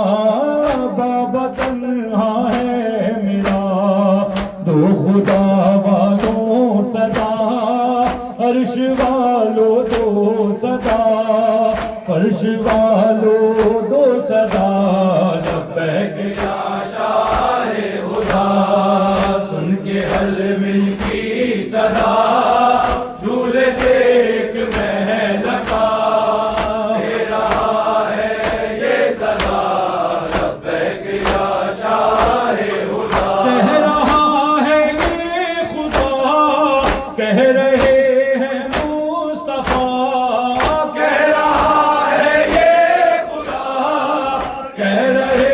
بابا تنہا ہے میرا دو خدا والوں صدا. عرش والو دو صدا فرش والو دو صدا لبیک یا شاہ ہدا. سن کے حلمن کی صدا جھولے سے ایک محل پا دے رہا ہے یہ صدا لبیک یا شاہ ہدا. کہہ رہا ہے یہ خدا کہہ رہے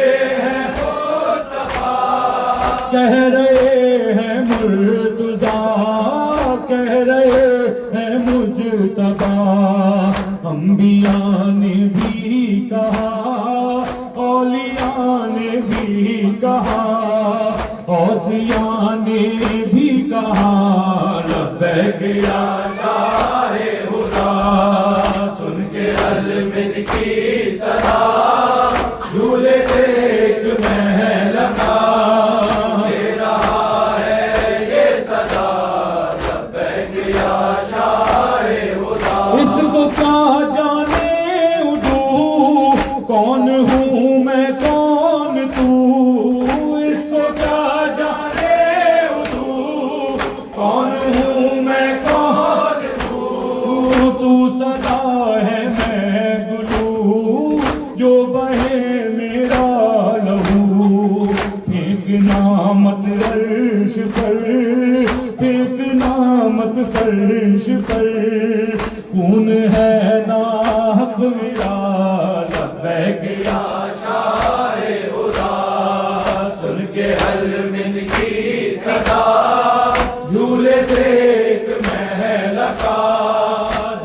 کہہ رہے ہیں مرتضیٰ کہہ رہے ہیں مجتبیٰ. انبیاء نے بھی کہا اولیاء نے بھی کہا اوصیاء نے بھی کہا لبیک یا شاہ ہدا. سن کے حلمن کی صدا جھولے سے ایک محل پا اس کو کیا جانے اردو کون ہوں میں کون تو. اس کو کیا جانے اردو کون ہوں میں کون تو. تو صدا ہے میں گلو جو بہے میرا لہو. پھینکنا مت عرش پر پھینکنا مت فرش پر خون ہے ناحق میرا لبیک یا شاہ ہدا. سن کے حلمن کی صدا جھولے سے ایک محل پا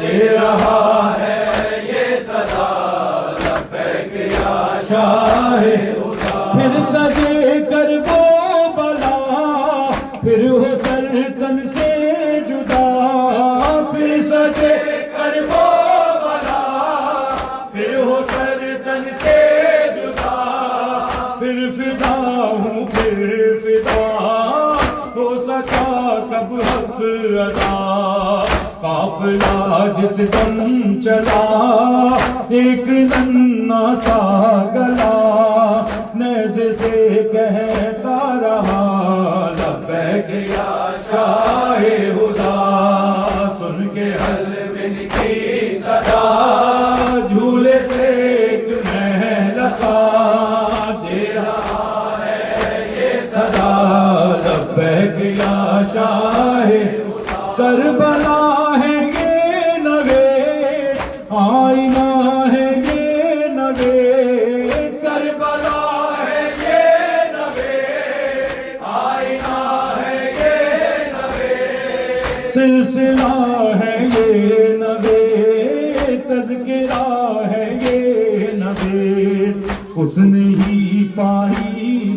دے رہا ہے یہ صدا لبیک یا شاہ ہدا. پھر سجے کر وہ بلا پھر ہو سر تن سے جدا. پھر سجے کر وہ بلا پھر ہو سر تن سے جدا. پھر فدا ہوں پھر فدا ہو سکا کب حق ادا. قافلہ جس دم چلا ایک ننا سا گلا نیزے سے کہتا رہا لبیک یا شاہ ہدا. سن کے حلمن کی صدا جھولے سے ایک محل پا دے رہا ہے یہ صدا لبیک یا شاہ ہدا. کربلا ہے یہ نوے آئینہ ہے یہ نوے. کربلا ہے یہ نوے آئینہ ہے یہ نوے. سلسلہ ہے یہ نوے تذکرہ ہے یہ نوے. اس نے ہی پائی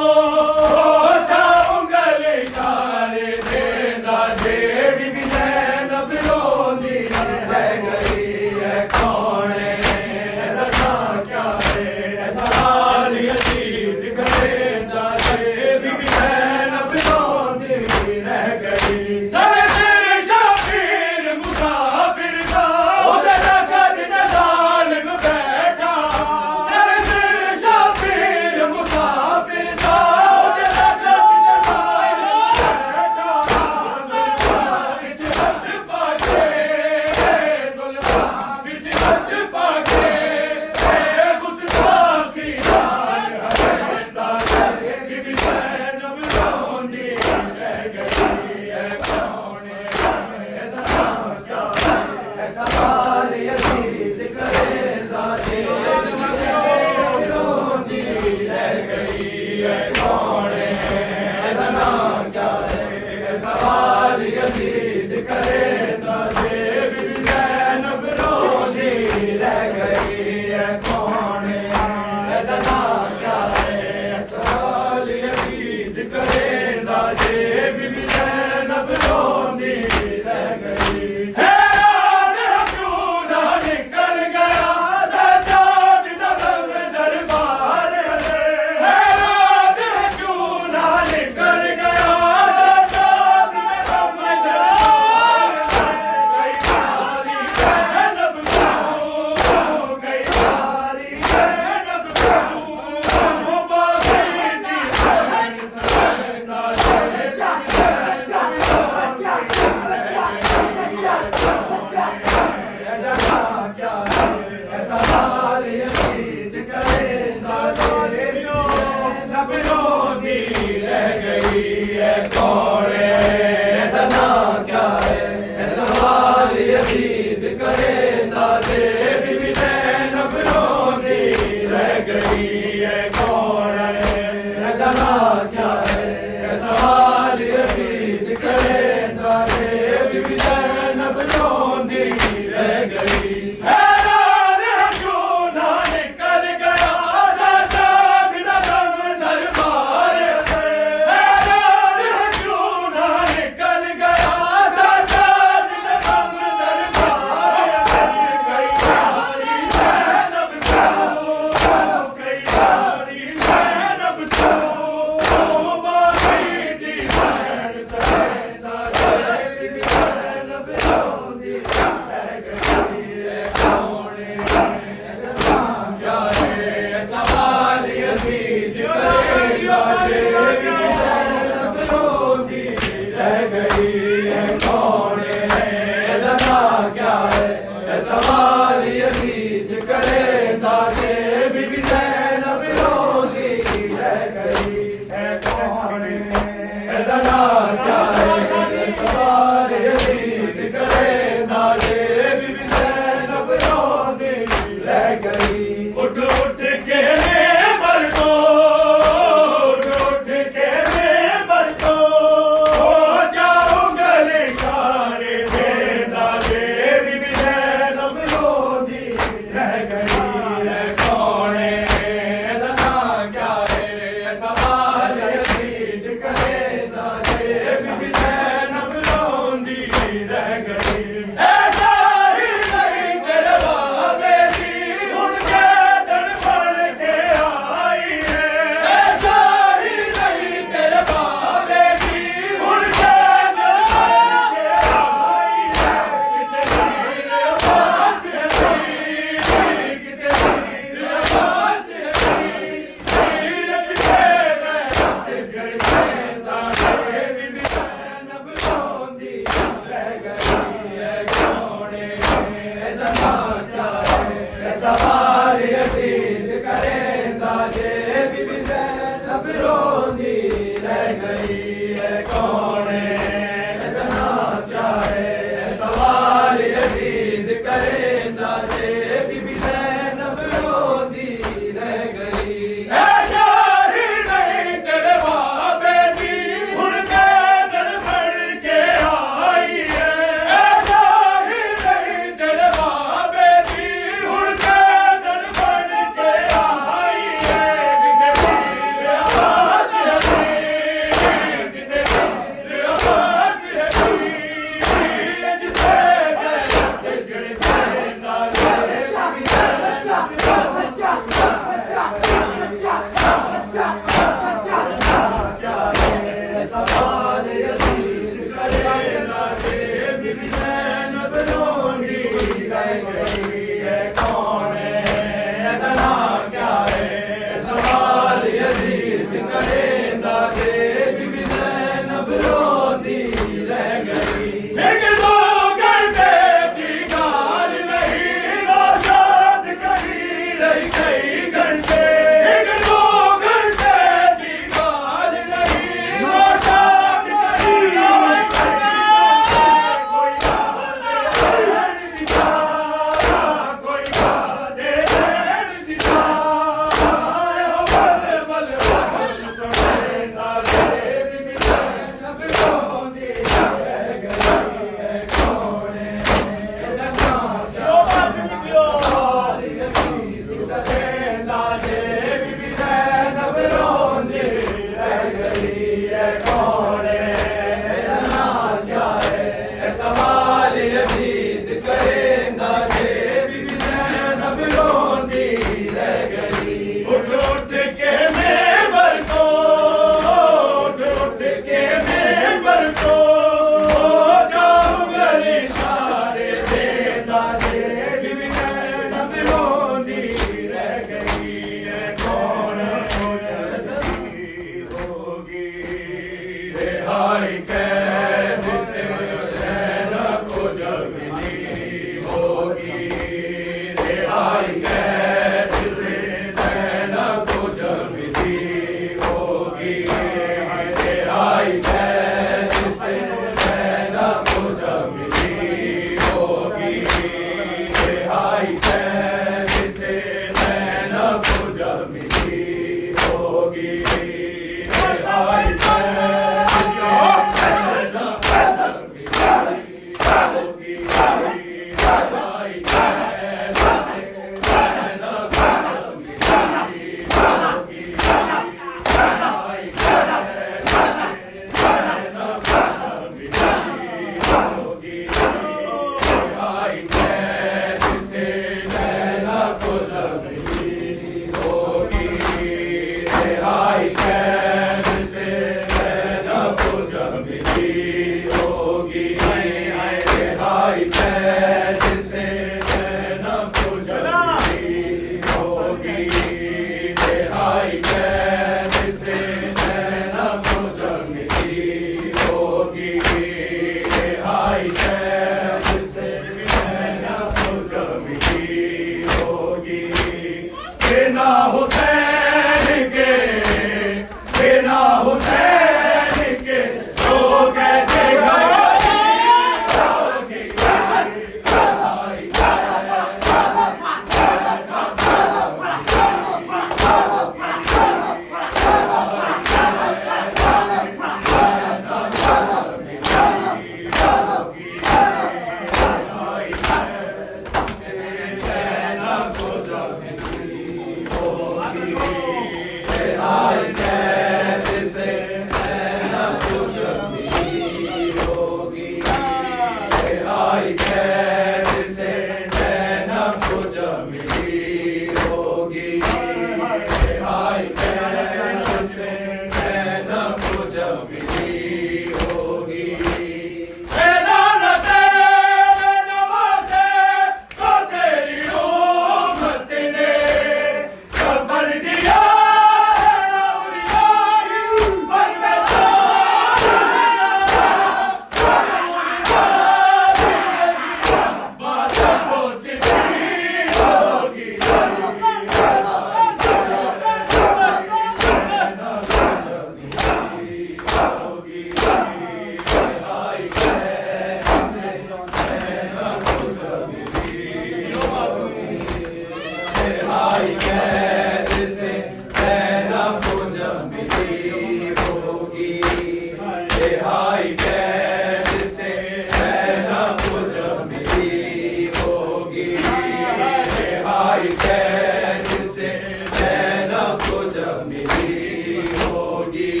رہائی قید سے زینب کو جب ملی ہوگی رہائی قید سے زینب کو جب ملی ہوگی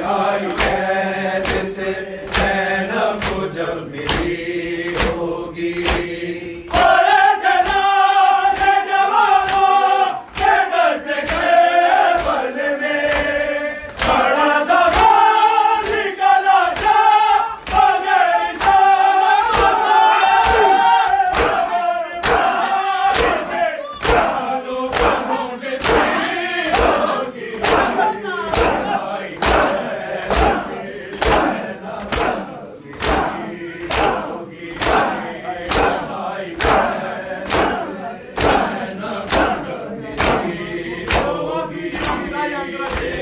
رہائی قید سے زینب کو جب ملی ہوگی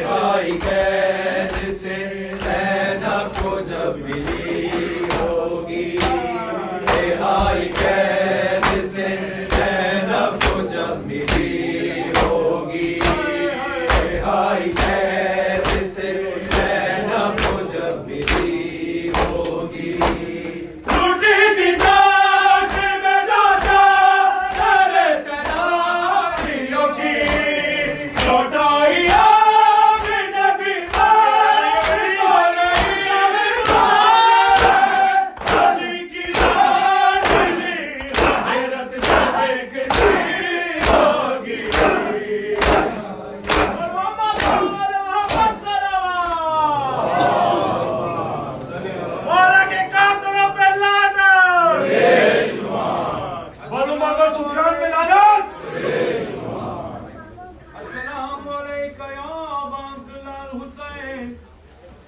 رہائی قید سے زینب کو جب ملی ہوگی رہائی قید سے زینب کو جب ملی ہوگی رہائی قید سے زینب کو جب ملی ہوگی ٹوٹی تھی جاٹ میں جاتا سارے سناریوں کی لوٹائی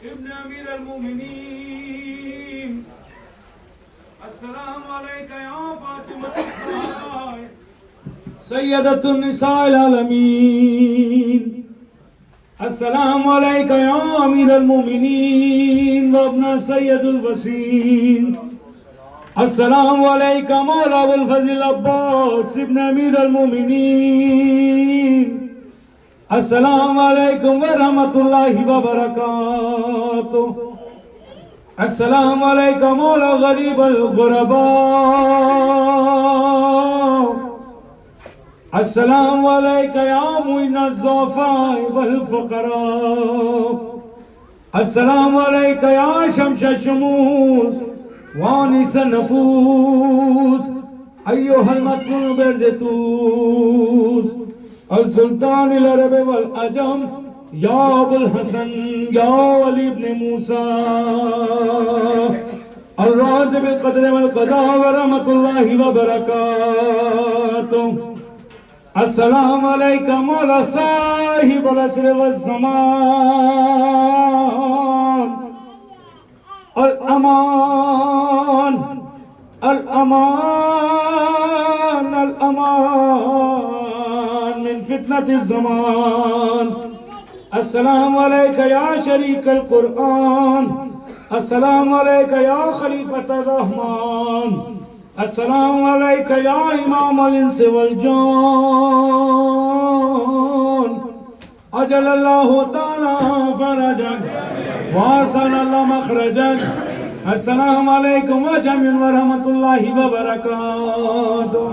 ابن امیر المومنین السلام علیکہ یا فاطمہ الزہرا سیدۃ النساء العالمین السلام علیکہ یا امیر المومنین وابن سید الوسین السلام علیکہ مولا ابو الفضل عباس ابن امیر المومنین السلام علیکم ورحمۃ اللہ وبرکاتہ السلام علیکم مولا غریب الغرباء السلام علیکم یا معین الضعفاء والفقراء السلام علیکم یا شمس الشموس وانس النفوس ایها المدفون بالجتوس السلطان العرب والعجم یا ابو الحسن یا علی ابن موسیٰ الراز بالقدر والقضاء ورحمت اللہ وبرکاتہ السلام علیکم مولا صاحب العصر والزمان الامان الامان الامان من فتنة الزمان السلام علیکہ یا شریک القرآن السلام علیکہ یا خلیفۃ الرحمن السلام علیکہ یا امام الانس والجان اجل اللہ تعالی فرجک واسن اللہ مخرجک السلام علیکم وجمع ورحمۃ اللہ وبرکاتہ